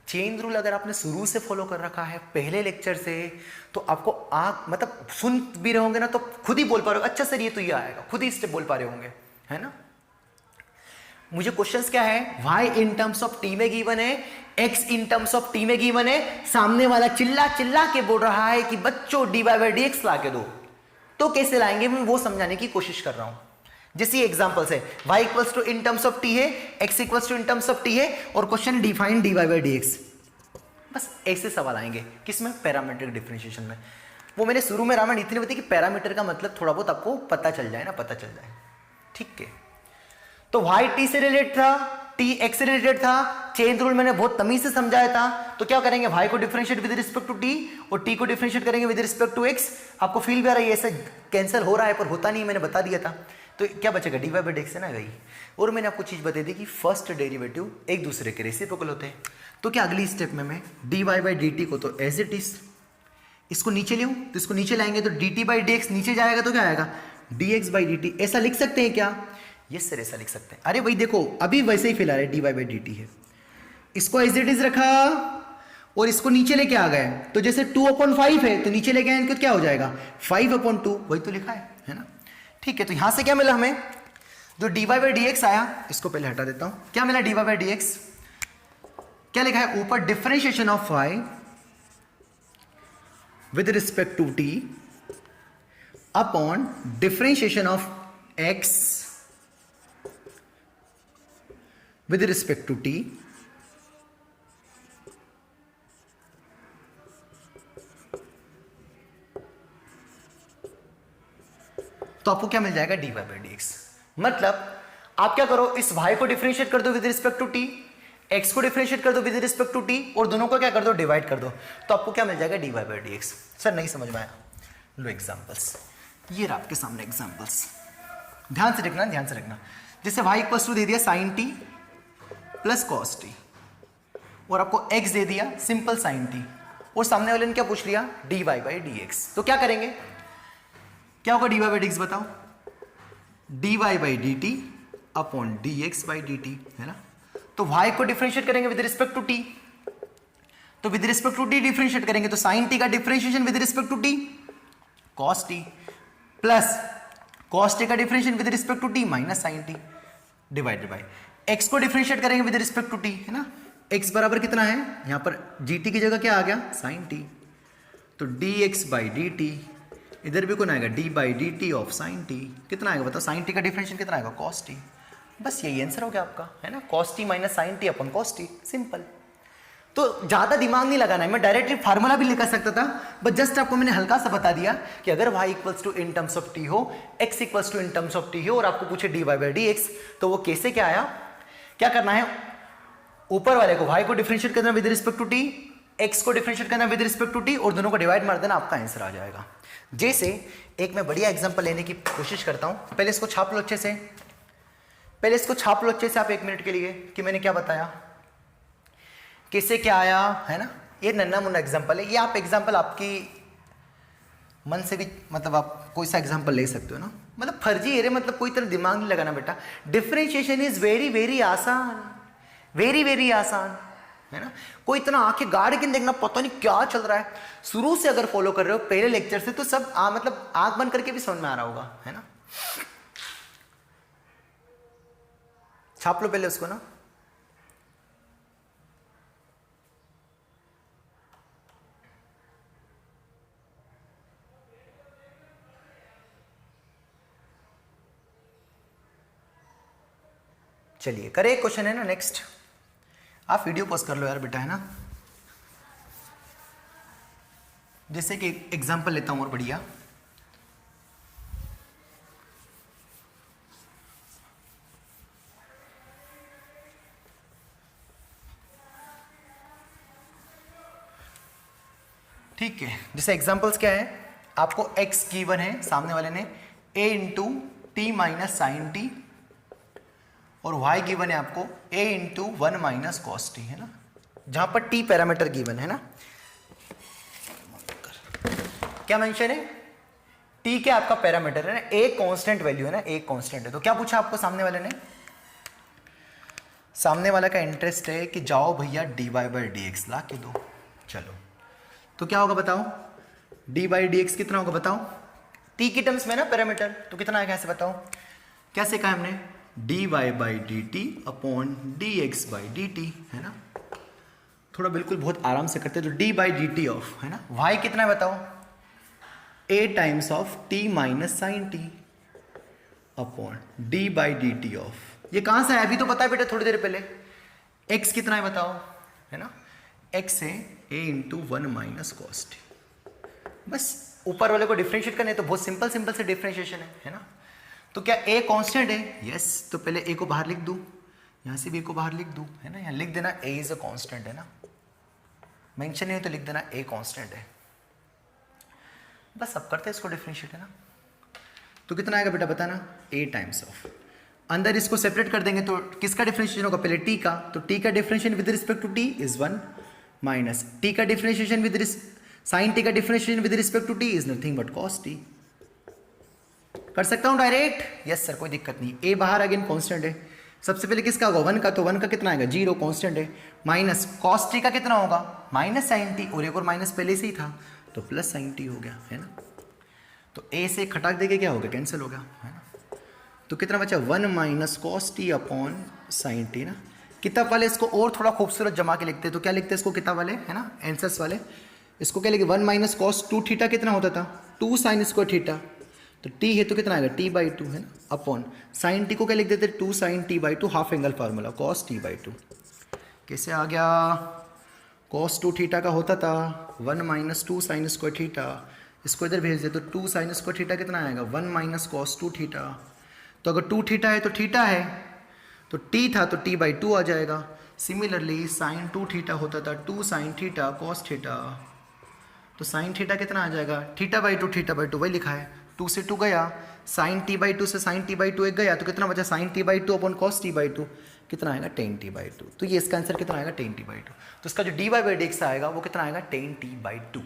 चेन रूल अगर आपने शुरू से फॉलो कर रखा है पहले लेक्चर से, तो आपको मतलब सुन भी रहे होंगे ना, तो खुद ही बोल पा रहे हो अच्छा सर ये तो ये आएगा, खुद ही स्टेप बोल पा रहे होंगे, है ना? मुझे क्वेश्चंस क्या है? y in terms of t में गिवन है, x in terms of t में गिवन है, सामने वाला चिल्ला चिल्ला के बोल रहा है कि बच्चों dy बाई dx ला के दो। तो कैसे लाएंगे मैं वो समझाने की कोशिश कर रहा हूं। जैसे एग्जांपल्स है, y equals to in terms of t है, x equals to in terms of t है, और question define dy by dx। बस ऐसे सवाल आएंगे किसमें? पैरामेट्रिक डिफरेंशिएशन में। वो मैंने शुरू में रामायण इतनी बताई कि पैरामीटर का मतलब थोड़ा बहुत आपको पता चल जाए ना, पता चल जाए। ठीक है, तो वाई टी से रिलेटेड था, टी एक्स से रिलेटेड था, चेन रूल मैंने बहुत तमीज से समझाया था। तो क्या करेंगे, वाई को differentiate with respect to T और टी को डिफरेंशिएट करेंगे विद रिस्पेक्ट टू एक्स। आपको फील भी आ रहा है ऐसा कैंसिल हो रहा है पर होता नहीं, मैंने बता दिया था। तो क्या बचेगा, D Y by D X है ना गई। और मैंने आपको चीज बता दी कि फर्स्ट डेरिवेटिव एक दूसरे के रेसिप्रोकल होते हैं। तो क्या अगली स्टेप में मैं D Y by D T को तो एज इट इज इसको नीचे ले तो इसको नीचे लाएंगे तो D T by D x नीचे जाएगा तो क्या आएगा, D x by D T. ऐसा लिख सकते हैं क्या, यस सर ऐसा लिख सकते हैं। अरे भाई देखो अभी वैसे ही फिलहाल है D Y by D T है, इसको एज इट इज रखा और इसको नीचे लेके आ गए। तो जैसे 2/5 है तो नीचे लेके आए तो क्या हो जाएगा 5/2, वही तो लिखा है ना। ठीक है, तो यहां से क्या मिला हमें, जो D Y by D x आया, इसको पहले हटा देता हूं। क्या मिला D Y by D X, क्या लिखा है ऊपर, differentiation of Y with respect to T upon differentiation of X with respect to t तो आपको क्या मिल जाएगा D Y by D X. मतलब आप क्या करो, इस y को डिफरेंशिएट कर दो with respect to t, x को डिफरेंशिएट कर दो विद रिस्पेक्ट टू t और दोनों को क्या कर दो, डिवाइड कर दो। तो आपको क्या मिल जाएगा D Y by D X. Sir नहीं समझ में आया, लो एग्जांपल्स, ये रहा आपके सामने एग्जांपल्स, ध्यान से देखना, ध्यान से रखना। जैसे y इक्वल्स टू दे दिया sine T plus cos T और आपको x दे दिया सिंपल साइन टी और सामने वाले ने क्या पूछ लिया, d Y by D x. तो क्या करेंगे, क्या होगा d Y by D x बताओ, d Y by D t upon d x by D T है ना। तो y को डिफरेंशिएट करेंगे विद रिस्पेक्ट टू टी, तो with respect to t differentiate करेंगे तो साइन टी का differentiation with respect to t cos t plus cos t का differentiation with respect to t minus sine T divided by x को differentiate करेंगे with respect to t है ना। x बराबर कितना है, यहां पर gt की जगह क्या आ गया sin t, तो dx बाई डी टी, इधर भी कौन आएगा d by D T of sin t, कितना आएगा बताओ, sin t का डिफरेंशिएशन कितना आएगा cos t। बस यही आंसर हो गया आपका है ना, cos t minus sin t upon cos t, simple. तो ज्यादा दिमाग नहीं लगाना है, मैं डायरेक्टली फार्मूला भी लिखा सकता था, बट जस्ट आपको मैंने हल्का सा बता दिया कि अगर y equals to in terms of t हो, x equals to in terms of t हो और आपको पूछे D Y by D x, तो वो कैसे क्या आया, क्या करना है, ऊपर वाले को y को डिफरेंशिएट करना with respect to t, x को डिफरेंशिएट करना विद रिस्पेक्ट टू t और दोनों को डिवाइड मार देना, आपका आंसर आ जाएगा। जैसे एक मैं बढ़िया एग्जांपल लेने की कोशिश करता हूं, पहले इसको छाप लो अच्छे से, पहले इसको छाप लो अच्छे से आप 1 मिनट के लिए कि मैंने क्या बताया, कैसे क्या आया है ना। ये नन्ना मुन्ना एग्जांपल है, ये आप एग्जांपल आपकी मन से भी मतलब आप कोई सा एग्जांपल ले सकते हो ना, मतलब फर्जी है रे, मतलब कोई तरह दिमाग नहीं लगाना बेटा। डिफरेंशिएशन इज वेरी वेरी आसान, वेरी वेरी आसान है ना। कोई इतना आंखें गाड़ के देखना पता नहीं क्या चल रहा है, शुरू से अगर फॉलो कर रहे हो पहले लेक्चर से तो सब मतलब आंख बंद करके भी समझ में आ रहा होगा है ना। छाप लो पहले उसको ना। चलिए करे, एक क्वेश्चन है ना नेक्स्ट, आप वीडियो पॉज कर लो यार बेटा है ना। जैसे कि एग्जांपल लेता हूं और बढ़िया, ठीक है। जैसे एग्जांपल्स क्या है, आपको x गिवन है, सामने वाले ने a into T minus sine T और y गिवन है आपको a into 1 minus cos T है ना, जहां पर t पैरामीटर गिवन है ना। क्या मेंशन है, t क्या आपका पैरामीटर है ना, a कांस्टेंट वैल्यू है ना, a कांस्टेंट है। तो क्या पूछा आपको सामने वाले ने, सामने वाला का इंटरेस्ट है कि जाओ भैया dy बाई डी एक्स ला के दो। चलो तो क्या होगा बताओ, dy बाई डी एक्स कितना होगा बताओ, t की टर्म्स में ना पैरामीटर, तो कितना आएगा ऐसे बताओ, कैसे कहा हमने, dy by D t upon dx by D T है ना। थोड़ा बिल्कुल बहुत आराम से करते तो d by D T of है ना, y कितना है बताओ, a times of t minus sine T upon d by D T of, ये कहां से है अभी तो पता है बेटा थोड़ी देर पहले, x कितना है बताओ है ना, x है a into 1 minus cos T. बस ऊपर वाले को डिफरेंशिएट करने तो बहुत सिंपल सिंपल से डिफरेंशिएशन है ना। तो क्या ए कांस्टेंट है? यस। तो पहले ए को बाहर लिख दूं, यहाँ से भी ए को बाहर लिख दूं, है ना। यहाँ लिख देना ए इज अ कांस्टेंट, है ना। मेंशन नहीं है तो लिख देना ए कांस्टेंट है। बस अब करते हैं इसको डिफरेंशिएट, है ना। तो कितना आएगा बेटा बताना? ए टाइम्स ऑफ, अंदर इसको सेपरेट कर देंगे तो किसका डिफरेंशिएशन होगा? पहले टी का, तो टी का differentiation with respect to T is 1 minus T का डिफरेंशिएशन विद साइन टी का differentiation with respect to T is nothing but cos T. कर सकता हूं डायरेक्ट? यस सर, कोई दिक्कत नहीं। ए बाहर अगेन कांस्टेंट है, सबसे पहले किसका होगा? 1 का, तो 1 का कितना आएगा? 0, कांस्टेंट है। माइनस कॉस टी का कितना होगा? माइनस साइन टी, और एक और माइनस पहले से ही था तो प्लस साइन टी हो गया, है ना। तो ए से खटाक देके क्या हो गया? कैंसिल हो गया, है ना। तो कितना बचा? 1 minus cos T upon sine T ना। किताब वाले इसको और थोड़ा खूबसूरत जमा के लिखते हैं, तो क्या लिखते हैं इसको किताब वाले, है ना, आंसर्स वाले? इसको क्या लिखे? 1 माइनस कॉस 2 थीटा कितना होता था? 2 साइन स्क्वायर थीटा, तो टी है तो कितना आएगा? टी बाई 2, है ना, अपॉन साइन टी को क्या लिख देते? 2 sine T by 2, half angle formula, cos T by 2। कैसे आ गया? कॉस 2 थीटा का होता था 1 माइनस 2 साइन स्क्वायर थीटा, इसको इधर भेज दे तो 2 साइन स्क्वायर थीटा कितना आएगा? 1 माइनस कॉस 2 थीटा। तो अगर 2 थीटा है तो थीटा है, तो टी था तो टी बाई 2 आ जाएगा। सिमिलरली साइन 2 थीटा होता था 2 साइन थीटा कॉस थीटा, तो साइन थीटा कितना आ जाएगा? थीटा बाई 2 वही लिखा है, 2 से 2 गया, साइन टी बाई 2 से साइन टी बाई 2 एक गया, तो कितना बचा? Sine T by 2 upon cos T by 2, कितना आएगा? Tan T by 2। तो ये इसका आंसर कितना आएगा? Tan T by 2। तो इसका जो D Y by D X आएगा वो कितना आएगा? Tan T by 2।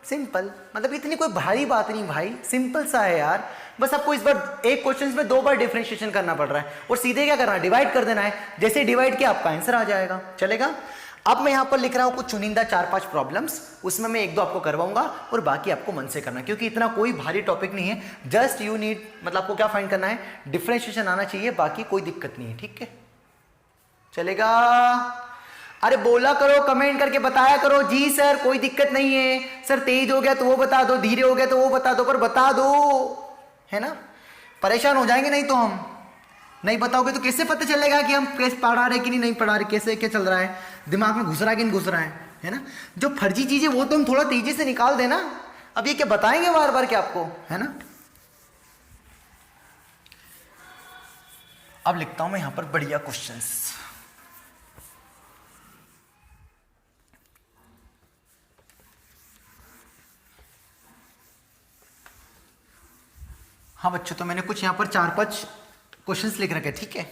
सिंपल, मतलब इतनी कोई भारी बात नहीं भाई, सिंपल सा है यार। बस आपको इस बार एक क्वेश्चन में 2 बार डिफरेंशिएशन करना पड़ रहा है और सीधे क्या करना है? डिवाइड कर देना है। जैसे डिवाइड किया आपका आंसर आ जाएगा, चलेगा। अब मैं यहां पर लिख रहा हूं कुछ चुनिंदा 4-5 प्रॉब्लम्स, उसमें मैं 1-2 आपको करवाऊंगा और बाकी आपको मन से करना, क्योंकि इतना कोई भारी टॉपिक नहीं है। जस्ट यू नीड, मतलब आपको क्या फाइंड करना है? डिफरेंशिएशन आना चाहिए, बाकी कोई दिक्कत नहीं है, ठीक है, चलेगा। अरे बोला करो, कमेंट करके बताया करो, जी सर कोई दिक्कत नहीं है, सर तेज हो गया तो वो बता दो, धीरे हो गया तो वो बता दो, पर बता दो, है ना। परेशान हो जाएंगे नहीं तो हम, नहीं बताओगे तो कैसे पता चलेगा कि हम कैसे पढ़ा रहे कि नहीं पढ़ा रहे, कैसे क्या चल रहा है, दिमाग में घुस रहा है कि नहीं घुस रहा है ना। जो फर्जी चीजें वो तो हम थोड़ा तेजी से निकाल देना। अब ये क्या बताएंगे बार बार क्या आपको, है ना। अब लिखता हूं मैं यहां पर बढ़िया क्वेश्चंस। हाँ बच्चों, तो मैंने कुछ यहाँ पर 4-5 क्वेश्चंस लिख रखे, ठीक है,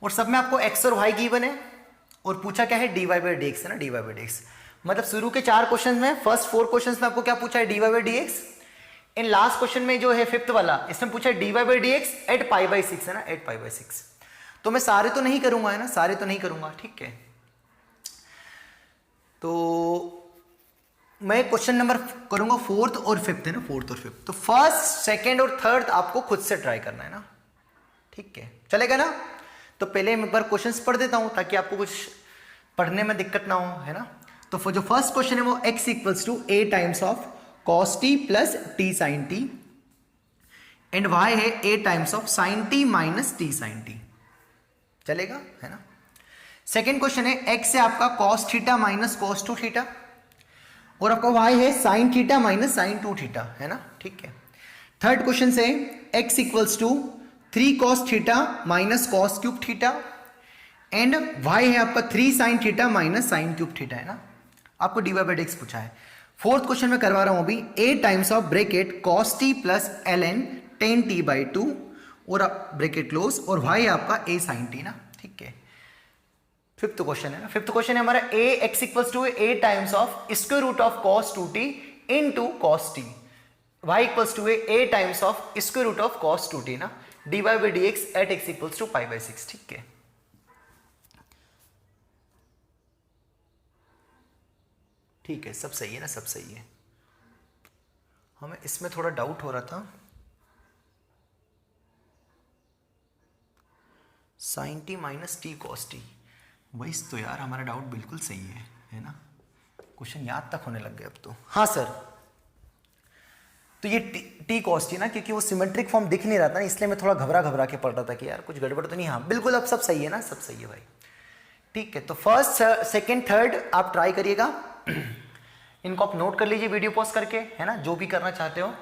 और सब में आपको एक्स और वाई गिवन है और पूछा क्या है? D Y by D X, है ना, D Y by D X. मतलब शुरू के 4 क्वेश्चन में, फर्स्ट 4 क्वेश्चन में आपको क्या पूछा है? D Y by D X. इन लास्ट क्वेश्चन में जो है 5th वाला, इसमें पूछा है D Y by D x at pi by 6, है ना, एट पाई बाई 6। तो मैं सारे तो नहीं करूंगा, है ना, सारे तो नहीं करूंगा, ठीक है। तो मैं क्वेश्चन नंबर करूंगा 4th और 5th, है ना, 4th और 5th। तो फर्स्ट, सेकंड और थर्ड आपको खुद से ट्राई करना है ना, ठीक है, चलेगा ना। तो पहले मैं एक बार क्वेश्चंस पढ़ देता हूं ताकि आपको कुछ पढ़ने में दिक्कत ना हो, है ना। तो जो फर्स्ट क्वेश्चन है वो x equals to a times of cos t plus t sin t and y है a times of sin t minus t sin t, चलेगा, है ना। सेकेंड क्वेश्चन है x है आपका cos theta minus cos 2 theta और आपका y है sin theta minus sin 2 theta, है ना, ठीक है। थर्ड क्वेश्चन से x equals to 3 cos theta minus cos cube theta and y है आपका 3 sin theta minus sin cube theta, है ना। आपको d Y by D x पूछा है। फोर्थ क्वेश्चन में करवा रहा हूं अभी, a times of bracket cos t plus ln tan t by 2 और ब्रेकेट क्लोज और y है आपका a sin t ना, ठीक है। फिफ्थ क्वेश्चन है ना, फिफ्थ क्वेश्चन है हमारा a x equals to a times of square root of cos 2t into cos t, y equals to a times of square root of cos 2t ना, dy by dx at x equals to pi by 6, ठीक है। ठीक है, सब सही है ना, सब सही है। हमें इसमें थोड़ा डाउट हो रहा था, sine t minus t cos t, वही तो यार हमारा डाउट बिल्कुल सही है ना। क्वेश्चन याद तक होने लग गए अब तो। हाँ सर, तो ये टी कॉस टी ना, क्योंकि वो सिमेट्रिक फॉर्म दिख नहीं रहा था ना, इसलिए मैं थोड़ा घबरा के पढ़ रहा था कि यार कुछ गड़बड़ तो नहीं। हाँ बिल्कुल, अब सब सही है ना, सब सही है भाई। ठीक है, तो फर्स्ट सेकंड थर्ड आप ट्राई करिएगा। इनको आप नोट कर लीजिए वीडियो पॉज करके, है ना, जो भी करना चाहते हो।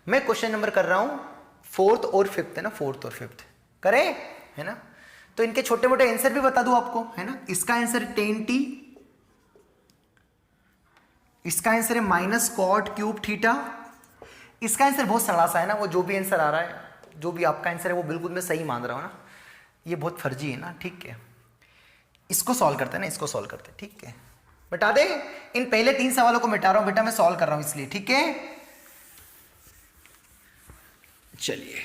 मैं क्वेश्चन नंबर कर रहा हूं फोर्थ और फिफ्थ, है ना, फोर्थ और फिफ्थ करें, है ना। तो इनके छोटे मोटे आंसर भी बता दूं आपको, है ना। इसका आंसर 10t, इसका आंसर है माइनस कॉट क्यूब थीटा। इसका आंसर बहुत सड़ा सा है ना, वो जो भी आंसर आ रहा है, जो भी आपका आंसर है वो बिल्कुल मैं सही मान रहा हूं ना, ये बहुत फर्जी है ना, ठीक है। इसको सॉल्व करते हैं ना, इसको सॉल्व करते हैं, ठीक है। मिटा दे, इन पहले 3 सवालों को मिटा रहा हूं बेटा, मैं सॉल्व कर रहा हूं इसलिए, ठीक है। चलिए,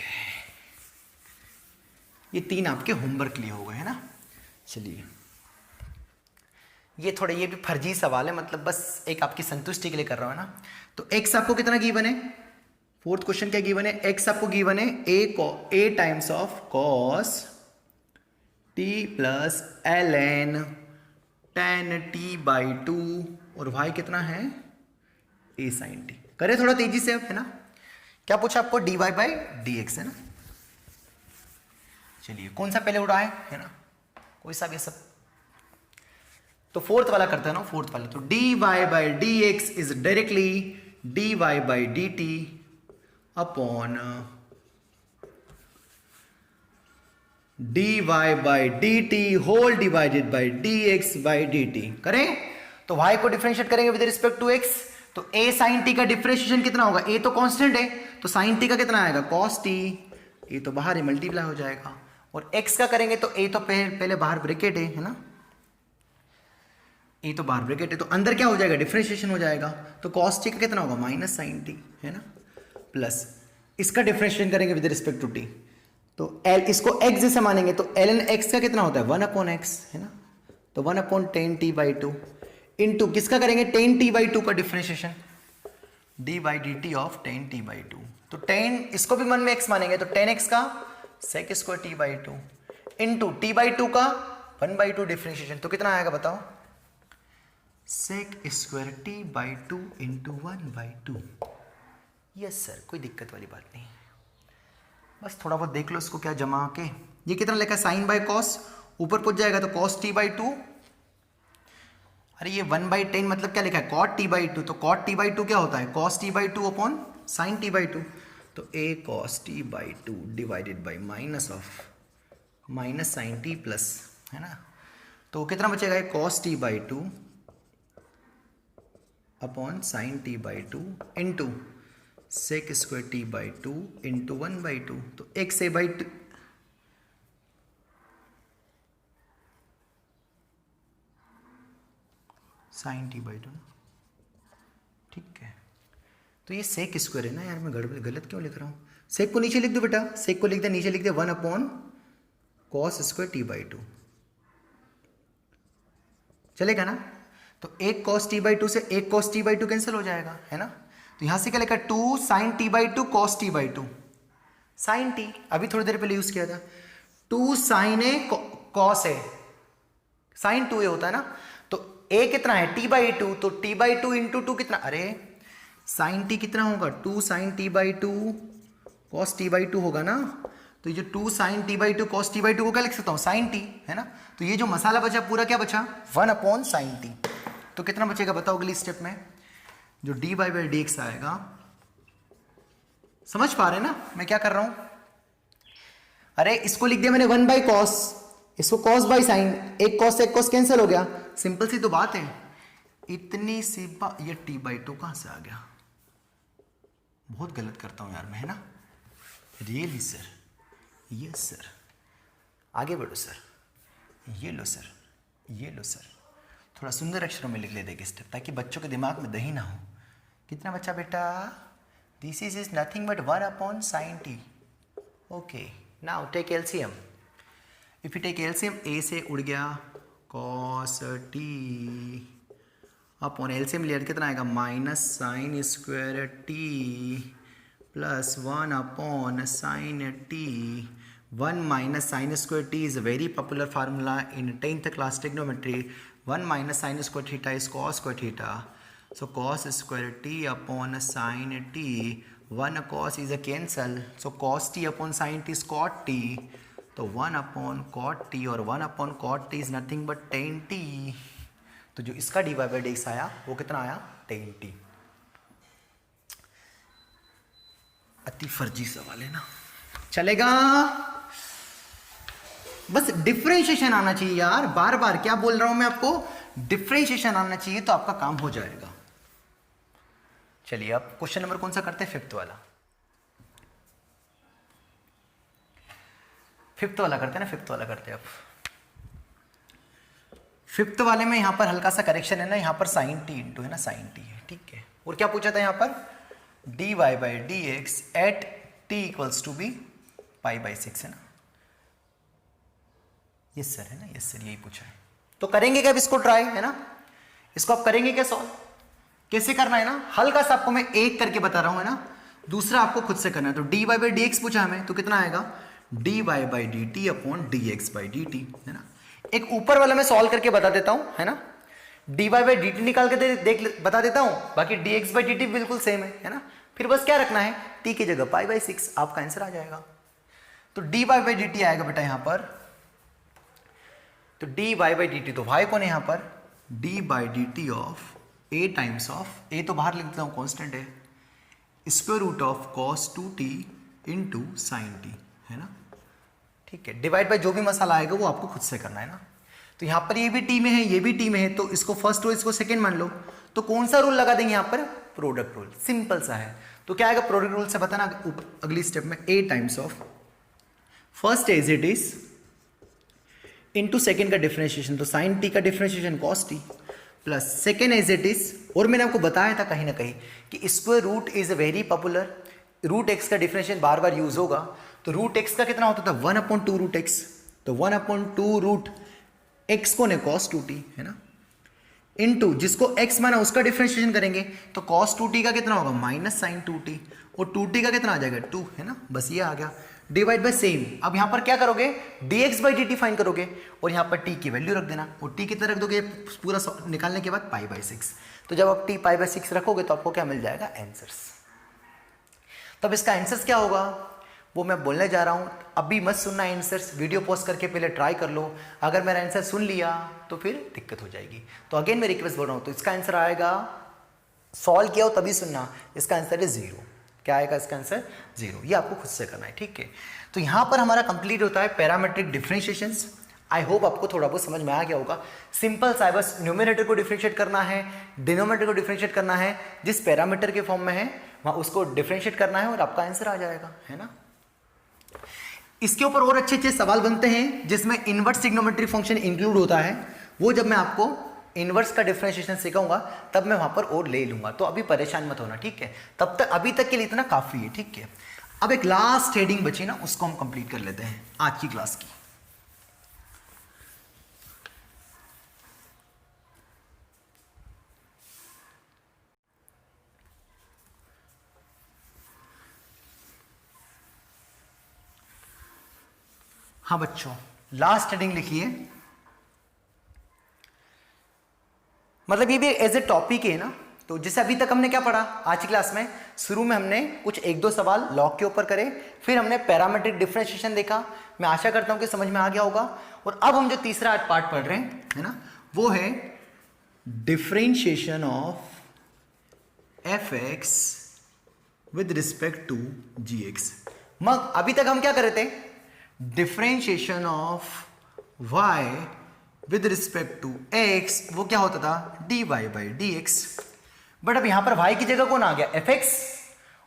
ये 3 आपके होमवर्क लिए हो गए, है ना। चलिए, ये थोड़े ये भी फर्जी सवाल है, मतलब बस एक आपकी संतुष्टि के लिए कर रहा हूं, है ना। तो x आपको कितना गिवन है, फोर्थ क्वेश्चन क्या गिवन है, x आपको गिवन है a times of cos t plus ln tan t/2 और y कितना है a sin t। करे थोड़ा तेजी से अब, है ना। क्या पूछा आपको, dy/dx, है ना। चलिए, कौन सा पहले उड़ाए, है ना, कोई सा भी सब। तो फोर्थ वाला करते हैं ना, फोर्थ वाला। तो dy/dx is directly dy/dt upon dy/dt whole divided by dx/dt। करें तो y को डिफरेंशिएट करेंगे विद रिस्पेक्ट टू x, तो a sin t का डिफरेंशिएशन कितना होगा, a तो कांस्टेंट है, तो sin t का कितना आएगा cos t, a तो बाहर ही मल्टीप्लाई हो जाएगा, और x का करेंगे तो a तो पहले बाहर ब्रैकेट है ना, a तो बाहर ब्रैकेट है, तो अंदर क्या हो जाएगा, डिफरेंशिएशन हो जाएगा, तो cos t का कितना होगा माइनस sin t, है ना, प्लस इसका डिफरेंशिएशन करेंगे विद रिस्पेक्ट टू t, तो L इसको x जैसे मानेंगे, तो ln x का कितना होता है 1/x, है ना, तो 1/10 t/2 इनटू किसका करेंगे tan t/2 का differentiation d/dt of tan t/2, तो tan इसको भी मन में x मानेंगे, तो tan x का sec square t/2 into t/2 का 1/2 डिफरेंशिएशन, तो कितना आएगा बताओ, sec square t/2 into 1/2। Yes sir, कोई दिक्कत वाली बात नहीं, बस थोड़ा बहुत देख लो इसको क्या जमा के। ये कितना लिखा है साइन बाय कॉस, ऊपर पहुंच जाएगा तो cos t/2, अरे ये 1/10 मतलब क्या लिखा है cot t/2, तो cot t/2 क्या होता है cos t/2 upon sin t/2, तो a cos t/2 divided by minus of minus sin t plus, है ना, तो कितना बचेगा cos t/2 upon sin t/2 into sec square t/2 into 1/2, तो x a/2 sin t/2, ठीक है। तो ये sec स्क्वायर है ना यार, मैं गलत क्यों लिख रहा हूँ, sec को नीचे लिख दो बेटा, sec को लिख दे नीचे लिख दे 1/cos स्क्वायर t/2, चलेगा ना। तो एक cos t/2 से एक cos t/2 कैंसिल हो जाएगा, है ना, तो यहां से क्या लिखा 2 sin t/2 cos t/2, sin t अभी थोड़ी देर पहले यूज किया था, 2 sin a cos a, sin 2a होता है ना, तो a कितना है t/2, तो t/2 इंटू 2 कितना, अरे sin t कितना होगा 2 sin t/2 cos t/2 होगा ना, तो ये जो 2 sin t/2 cos t/2 को क्या लिख सकता हूँ sin t, है ना, तो ये जो मसाला बचा पूरा क्या बचा 1/sin t, तो कितना बचेगा बताओ अगली स्टेप में, जो dy/dx आएगा, समझ पा रहे हैं ना मैं क्या कर रहा हूं, अरे इसको लिख दिया मैंने 1/cos, इसको cos बाई sin, एक cos से एक cos कैंसिल हो गया, सिंपल सी तो बात है, इतनी सी ये t/2 कहां से आ गया, बहुत गलत करता हूं यार मैं, है ना, रियली सर, यस सर, आगे बढ़ो सर, ये लो सर, ये लो सर, थोड़ा सुंदर अक्षरों में लिख ले देंगे स्टेप, ताकि बच्चों के दिमाग में दही ना हो। कितना बच्चा बेटा, this is nothing but 1/sin t, okay. Now take LCM, if you take LCM a से उड़ गया cos t अपॉन एलसीएम लिया कितना आएगा minus sine square t plus 1/sin t, 1 minus sin square t is a very popular formula in 10th class trigonometry. 1 minus sin square theta is cos square theta. So cos square t upon sin t, 1 cos is a cancel. So cos t upon sin t is cot t. तो 1 upon cot t, और 1 upon cot t is nothing but tan t. तो जो इसका d Y by D x आया वो कितना आया, ten T. अति फर्जी सवाल है ना, चलेगा। बस डिफरेंशिएशन आना चाहिए यार, बार बार क्या बोल रहा हूं मैं आपको, डिफरेंशिएशन आना चाहिए तो आपका काम हो जाएगा। चलिए अब क्वेश्चन नंबर कौन सा करते हैं, फिफ्थ वाला। फिफ्थ वाला करते हैं ना, फिफ्थ वाला करते हैं अब। फिफ्थ वाले में यहां पर हल्का सा करेक्शन है ना, यहां पर साइन टी इंटू है ना, साइन टी है, ठीक है। और क्या पूछा था यहां पर, d Y by D x at t equals to b pi by 6 है ना। यस सर है ना, यस सर यही पूछा है। तो करेंगे क्या इसको ट्राई, है ना, इसको आप करेंगे क्या सॉल्व, कैसे करना है ना, हल्का सा आपको मैं एक करके बता रहा हूं, है ना, दूसरा आपको खुद से करना है। तो d Y by D x पूछा हमें, तो कितना आएगा, d Y by D t upon d x by D T, है ना। एक ऊपर वाला मैं सॉल्व करके बता देता हूं, है ना, D Y by D t निकाल के देख बता देता हूं, बाकी d x by D t बिल्कुल सेम है ना। फिर बस क्या रखना है, टी की जगह पाई बाई 6, आपका आंसर आ जाएगा। तो d Y by D t आएगा बेटा यहां पर, तो d Y by D t, तो वाई कौन है यहां पर, d by D T of a times of, a तो बाहर लिख देता हूं कॉन्स्टेंट है, square root of cos 2t into sine t, है ना, ठीक है। डिवाइड बाय जो भी मसाला आएगा वो आपको खुद से करना है ना। तो यहां पर ये भी टी में है, ये भी टी में है, तो इसको फर्स्ट रो इसको सेकंड मान लो। तो कौन सा रूल लगा देंगे यहां पर, प्रोडक्ट रूल, सिंपल सा है। तो क्या आएगा प्रोडक्ट रूल से बताना अगली स्टेप में, a times of first as it is into second का डिफरेंशिएशन, तो साइन टी का differentiation cos t plus second as it is. और मैंने आपको बताया था कहीं ना कहीं कि square root is very popular, root x का डिफरेंशिएशन बार बार यूज होगा। तो रूट एक्स का कितना होता था, 1 अपॉन 2 रूट एक्स, तो 1 अपॉन 2 रूट एक्स को ने कॉस 2t, है ना, इनटू जिसको x माना उसका डिफरेंशिएशन करेंगे, तो cos 2t का कितना होगा, माइनस साइन 2t, और 2t का कितना आ जाएगा 2, है ना, बस ये आ गया। डिवाइड बाय सेम, अब यहां पर क्या करोगे, dx बाई dt फाइंड करोगे, और यहां पर t की वैल्यू रख देना, और t कितना रख दोगे पूरा निकालने के बाद पाई बाई 6। तो जब आप t पाई बाई 6 रखोगे तो आपको क्या मिल जाएगा, आंसर्स। तब इसका आंसर्स क्या होगा वो मैं बोलने जा रहा हूं, अभी मत सुनना आंसर्स, वीडियो पॉज करके पहले ट्राई कर लो। अगर मेरा आंसर सुन लिया तो फिर दिक्कत हो जाएगी। तो अगेन मैं रिक्वेस्ट बोल रहा हूं, तो इसका आंसर आएगा, सॉल्व किया हो तभी सुनना, इसका आंसर है 0। क्या आएगा इसका आंसर, 0। ये आपको खुद से करना है, ठीक है। तो यहां पर हमारा कंप्लीट होता है पैरामेट्रिक डिफरेंशिएशंस। आई होप आपको थोड़ा बहुत समझ में आ गया होगा। सिंपल सा है, बस न्यूमरेटर को डिफरेंशिएट करना है, डिनोमिनेटर को डिफरेंशिएट करना है, जिस पैरामीटर के फॉर्म में है वहां उसको डिफरेंशिएट करना है और आपका आंसर आ जाएगा, है ना। इसके ऊपर और अच्छे अच्छे सवाल बनते हैं जिसमें इनवर्स ट्रिग्नोमेट्री फंक्शन इंक्लूड होता है, वो जब मैं आपको इनवर्स का डिफरेंशिएशन सिखाऊंगा तब मैं वहां पर और ले लूंगा। तो अभी परेशान मत होना, ठीक है। तब तक अभी तक के लिए इतना काफी है, ठीक है। अब एक लास्ट हेडिंग बची ना, उसको हम कंप्लीट कर लेते हैं आज की क्लास की। हाँ बच्चों, लास्ट हेडिंग लिखिए, मतलब ये भी एज ए टॉपिक है ना। तो जैसे अभी तक हमने क्या पढ़ा आज की क्लास में, शुरू में हमने कुछ एक दो सवाल लॉग के ऊपर करे, फिर हमने पैरामेट्रिक डिफरेंशिएशन देखा, मैं आशा करता हूं कि समझ में आ गया होगा। और अब हम जो तीसरा पार्ट पढ़ रहे हैं, है ना, वो है differentiation of f x with respect to g x. मग अभी तक हम क्या कर रहे थे, differentiation of y with respect to x, वो क्या होता था, dy by D x. But अब यहां पर y की जगह कौन आ गया, fx,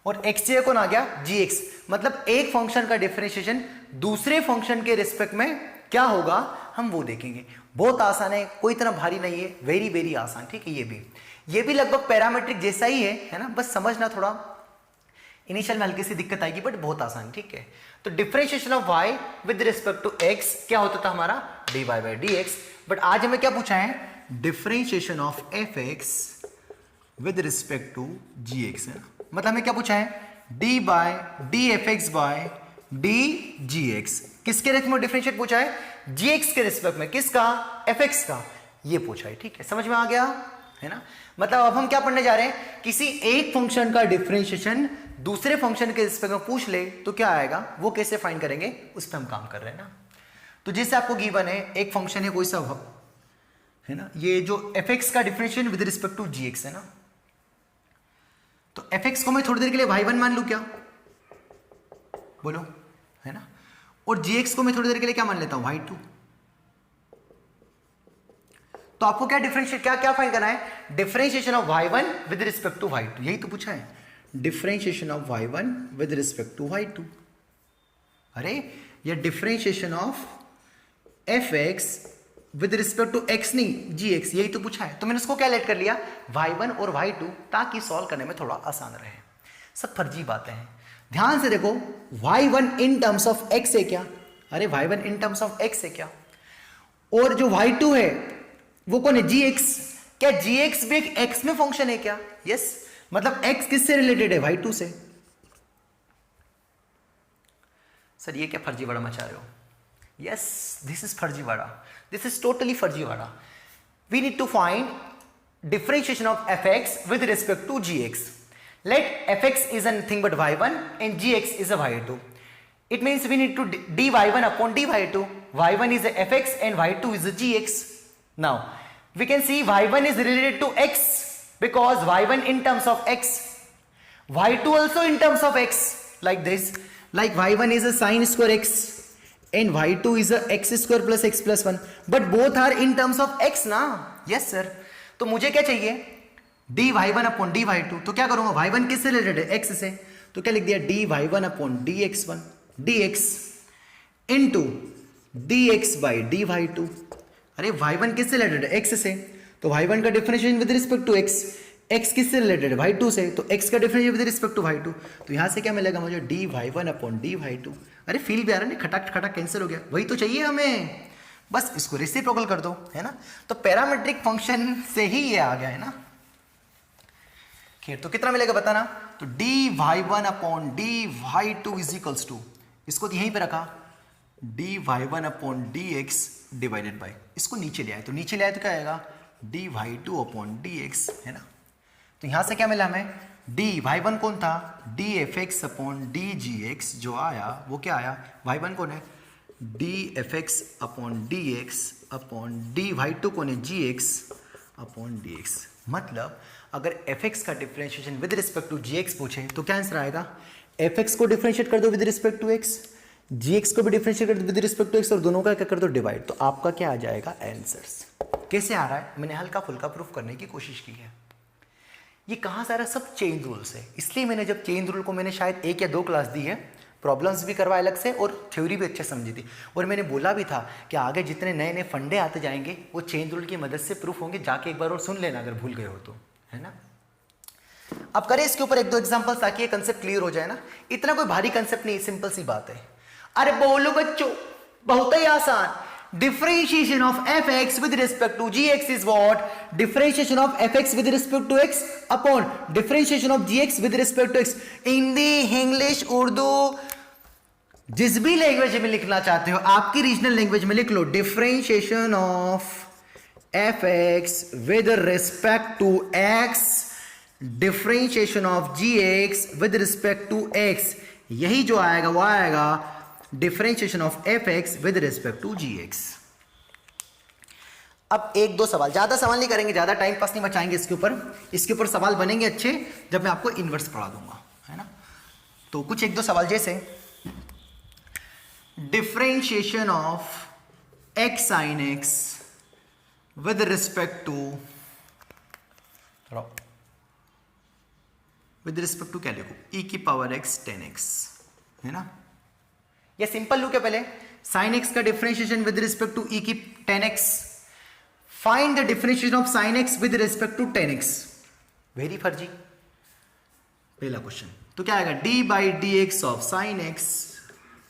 और x की जगह कौन आ गया, gx। मतलब एक फंक्शन का डिफरेंशिएशन दूसरे फंक्शन के रिस्पेक्ट में क्या होगा हम वो देखेंगे। बहुत आसान है, कोई इतना भारी नहीं है, वेरी वेरी आसान, ठीक है। ये भी लगभग पैरामेट्रिक जैसा ही है ना, बस समझना थोड़ा इनिशियल में हल्की सी दिक्कत आएगी, बट बहुत आसान, ठीक है। तो differentiation of y with respect to x क्या होता था हमारा, dy by D x. But आज हमें क्या पूछा है, differentiation of fx with respect to gx, है ना। मतलब हमें क्या पूछा है, d f x by d g x. किसके रिस्पेक्ट में डिफरेंशिएट पूछा है, gx के रिस्पेक्ट में, किसका, fx का, ये पूछा है, ठीक है। समझ में आ गया, है ना। मतलब अब हम क्या पढ़ने जा रहे हैं, किसी एक फंक्शन का डिफरेंशिएशन दूसरे फंक्शन के रिस्पेक्ट में पूछ ले तो क्या आएगा, वो कैसे फाइंड करेंगे, उस पर हम काम कर रहे हैं ना। तो जैसे आपको गिवन है एक फंक्शन है कोई सा है ना, ये जो fx का differentiation with respect to gx है ना, तो fx को मैं थोड़ी देर के लिए y1 मान लूं क्या, बोलो, है ना, और gx को मैं थोड़ी देर के लिए क्या मान लेता हूं, y2। तो आपको क्या डिफरेंशिएट क्या फाइंड करना है, differentiation of y1 with respect to y2, यही तो पूछा है, differentiation of y1 with respect to y2। अरे ये differentiation of fx with respect to x नहीं gx, यही तो पूछा है, तो मैंने उसको क्या लेट कर लिया y1 और y2, ताकि सॉल्व करने में थोड़ा आसान रहे। सब फर्जी बातें हैं, ध्यान से देखो, y1 in terms of x है क्या, अरे y1 in terms of x है क्या, और जो y2 है वो कौन है, gx, क्या gx भी एक x में फंक्शन है क्या, यस, मतलब x किससे रिलेटेड है, y2 से। सर ये क्या फर्जीवाड़ा मचा रहे हो, यस दिस इज फर्जीवाड़ा, दिस इज टोटली फर्जीवाड़ा। We need to find differentiation of fx with respect to gx. Let fx is nothing but y1 and gx is a y2. It means we need to dy1 upon dy2. y1 is a fx and y2 is a gx. Now we can see y1 is related to x because y1 in terms of x, y2 also in terms of x, like this, like y1 is a sin square x and y2 is a x square plus x plus 1, but both are in terms of x ना, yes sir। तो मुझे क्या चाहिए, dy1 upon dy2, तो क्या करूंगा, y1 किससे related है, x से, तो क्या लिख दिया dy1 upon dx1 dx into dx by dy2। अरे y1 किससे रिलेटेड है, x से, तो y1 का differentiation with respect to x, x किससे रिलेटेड है, y2 से, तो x का differentiation with respect to y2, तो यहां से क्या मिलेगा मुझे dy1 अपॉन dy2। अरे फील भी आ रहा है, खटक खटक कैंसिल हो गया, वही तो चाहिए हमें, बस इसको रेसिप्रोकल कर दो, है ना, तो पैरामेट्रिक फंक्शन से ही ये आ गया है ना। खैर तो कितना मिलेगा बताना, तो dy1 upon dy2 is equals to, इसको यहीं पे रखा, dy1 upon dx divided by, इसको नीचे ले आए, तो नीचे ले आए तो क्या आएगा dy2 अपॉन dx, है ना, तो यहां से क्या मिला हमें, y1 कौन था, dfx अपॉन dgx, जो आया वो क्या आया, y1 कौन है dfx upon dx upon dy2 कौन है gx अपॉन dx। मतलब अगर fx का differentiation with respect to gx पूछे तो क्या आंसर आएगा, fx को डिफरेंशिएट कर दो with respect to x, gx को भी डिफरेंशिएट कर दो विद रिस्पेक्ट टू x, और दोनों का क्या कर दो डिवाइड, तो आपका क्या आ जाएगा आंसर्स। कैसे आ रहा है, मैंने हल्का फुल्का प्रूफ करने की कोशिश की है। ये कहाँ से आ रहा है, सब चेन रूल से, इसलिए मैंने जब चेन रूल को मैंने शायद 1 या 2 क्लास दी है, प्रॉब्लम्स भी करवाए अलग से और थ्योरी भी अच्छे समझी थी, और मैंने बोला भी था कि आगे जितने नए नए फंडे आते जाएंगे वो चेन रूल की मदद से प्रूफ होंगे, जाके एक बार और सुन लेना अगर भूल गए हो तो, है ना। अब करें इसके ऊपर 1-2 एग्जांपल्स ताकि ये कंसेप्ट क्लियर हो जाए ना, इतना कोई भारी कंसेप्ट नहीं, सिंपल सी बात है। अरे बोलो बच्चों, बहुत ही आसान, differentiation of fx with respect to gx is what, differentiation of fx with respect to x upon differentiation of gx with respect to x। Hindi, English, Urdu, जिस भी लैंग्वेज में लिखना चाहते हो, आपकी रीजनल लैंग्वेज में लिख लो, differentiation of fx with respect to x, differentiation of gx with respect to x, यही जो आएगा वो आएगा differentiation of fx with respect to gx। अब 1-2 सवाल, ज्यादा सवाल नहीं करेंगे, ज्यादा टाइम पास नहीं बचाएंगे इसके ऊपर सवाल बनेंगे अच्छे जब मैं आपको इनवर्स पढ़ा दूंगा, है ना। तो कुछ 1-2 सवाल, जैसे differentiation of x sin x with respect to क्या लिखो, e की पावर x tan x, है ना। या सिंपल लू क्या, पहले sin x का differentiation with respect to e की tan x, find the differentiation of sin x with respect to tan x, very फर्जी। पहला क्वेश्चन तो क्या आएगा, d by D x of sin x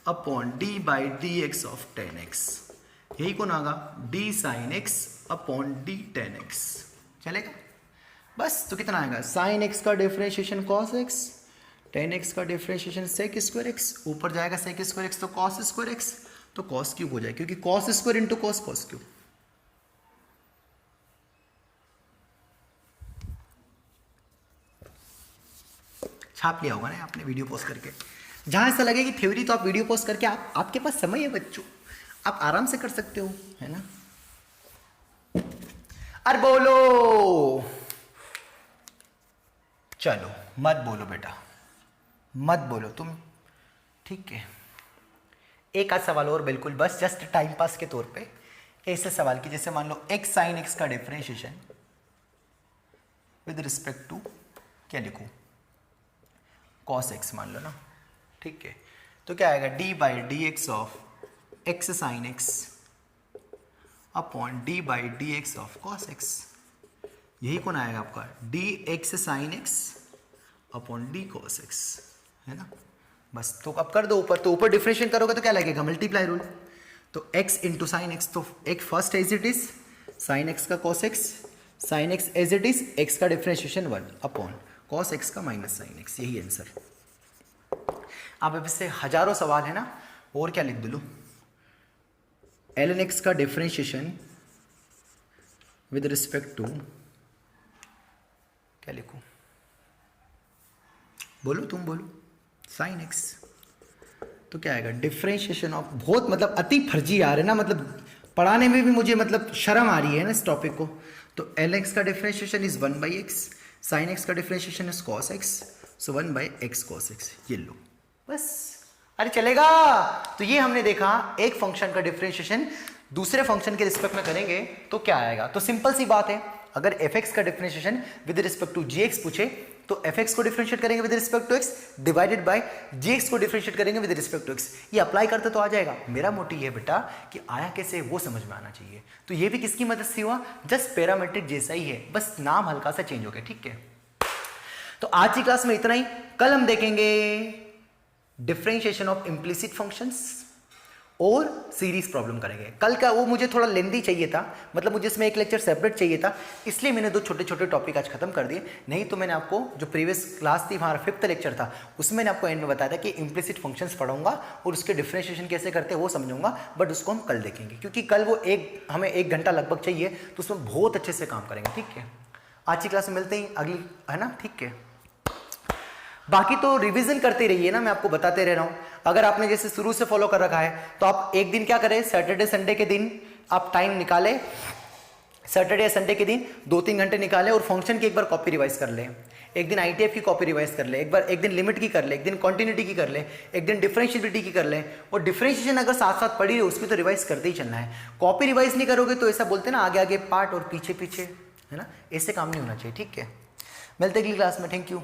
upon d by D x of tan x, यही कौन आगा d sin x upon d tan x, चलेगा बस। तो कितना आएगा, sin x का differentiation cos x, tan x का डिफरेंशिएशन sec स्क्वायर x, ऊपर जाएगा sec स्क्वायर x तो cos स्क्वायर x, तो cos क्यूब हो जाए, क्योंकि cos square into cos cube. छाप लिया होगा ना आपने वीडियो पोस्ट करके, जहां ऐसा लगे कि थ्योरी तो आप वीडियो पोस्ट करके आपके पास समय है बच्चों, आप आराम से कर सकते हो, है ना। अरे बोलो, चलो मत बोलो बेटा, मत बोलो तुम, ठीक है। एक आध सवाल और बिल्कुल बस जस्ट टाइम पास के तौर पे। ऐसे सवाल की जैसे मान लो x sin x का डिफरेंशिएशन विद रिस्पेक्ट टू क्या लिखूं, cos x मान लो ना, ठीक है। तो क्या आएगा d by D x of x sin x upon d by D x of cos x। यही कौन आएगा आपका dx sin x upon d cos x, है ना। बस तो अब कर दो ऊपर, तो ऊपर डिफरेंशिएट करोगे तो क्या लगेगा मल्टीप्लाई रूल। तो x इंटू साइन एक्स, तो एक first as it is sine x का cos x, sine x as it is x का डिफरेंशिएशन 1 अपॉन cos x का माइनस साइन x, यही आंसर। अब इससे हजारों सवाल है ना, और क्या लिख दो, ln x का डिफरेंशिएशन विद रिस्पेक्ट टू क्या लिखूं, बोलो तुम बोलो, साइन एक्स। तो क्या आएगा डिफरेंशिएशन ऑफ, बहुत मतलब अति फर्जी आ रहे ना, मतलब पढ़ाने में भी मुझे मतलब शर्म आ रही है ना इस टॉपिक को। तो एल एक्स का differentiation is 1 by x, sine x का differentiation is cos x, so 1 by x cos x, ये लो बस। अरे चलेगा। तो ये हमने देखा एक फंक्शन का डिफरेंशिएशन दूसरे फंक्शन के रिस्पेक्ट में करेंगे तो क्या आएगा। तो सिंपल सी बात है, अगर एफ एक्स का differentiation with respect to g x पूछे तो एफ एक्स को डिफरेंशिएट करेंगे with respect to x divided by g x को डिफरेंशिएट करेंगे विद रिस्पेक्ट टू एक्स। ये अप्लाई करते तो आ जाएगा। मेरा मोटिव ये बेटा कि आया कैसे वो समझ में आना चाहिए। तो ये भी किसकी मदद से हुआ, जस्ट पैरामीट्रिक जैसा ही है, बस नाम हल्का सा चेंज हो गया, ठीक है। तो आज की क्लास में इतना ही। कल हम देखेंगे डिफरेंशिएशन ऑफ इम्प्लिसिट फंक्शंस और सीरीज प्रॉब्लम करेंगे। कल का वो मुझे थोड़ा लेंदी चाहिए था, मतलब मुझे इसमें एक लेक्चर सेपरेट चाहिए था, इसलिए मैंने दो छोटे छोटे टॉपिक आज खत्म कर दिए। नहीं तो मैंने आपको जो प्रीवियस क्लास थी हमारा 5th लेक्चर था, उसमें मैंने आपको एंड में बताया था कि इम्प्लिसिट फंक्शंस पढ़ूंगा और उसके डिफरेंशिएशन कैसे करते हैं वो समझूंगा, बट उसको हम कल देखेंगे क्योंकि कल वो हमें 1 घंटा लगभग चाहिए, तो उसमें बहुत अच्छे से काम करेंगे, ठीक है। आज की क्लास में मिलते ही अगली, है ना, ठीक है। बाकी तो रिवीजन करते रहिए ना, मैं आपको बताते रह रहा हूं। अगर आपने जैसे शुरू से फॉलो कर रखा है तो आप एक दिन क्या करें, सैटरडे संडे के दिन आप टाइम निकालें, सैटरडे संडे के दिन 2-3 घंटे निकालें और फंक्शन की एक बार कॉपी रिवाइज कर लें। एक दिन आईटीएफ की कॉपी रिवाइज कर ले, एक दिन लिमिट की कर ले, एक दिन कॉन्टिन्यूटी की कर ले, एक दिन डिफरेंशिएबिलिटी की कर ले। और डिफरेंशिएशन अगर साथ साथ पढ़ी हो उसकी तो रिवाइज करते ही चलना है। कॉपी रिवाइज नहीं करोगे तो ऐसा बोलते ना आगे आगे पार्ट और पीछे पीछे, है ना, ऐसे काम नहीं होना चाहिए, ठीक है। मिलते अगली क्लास में, थैंक यू।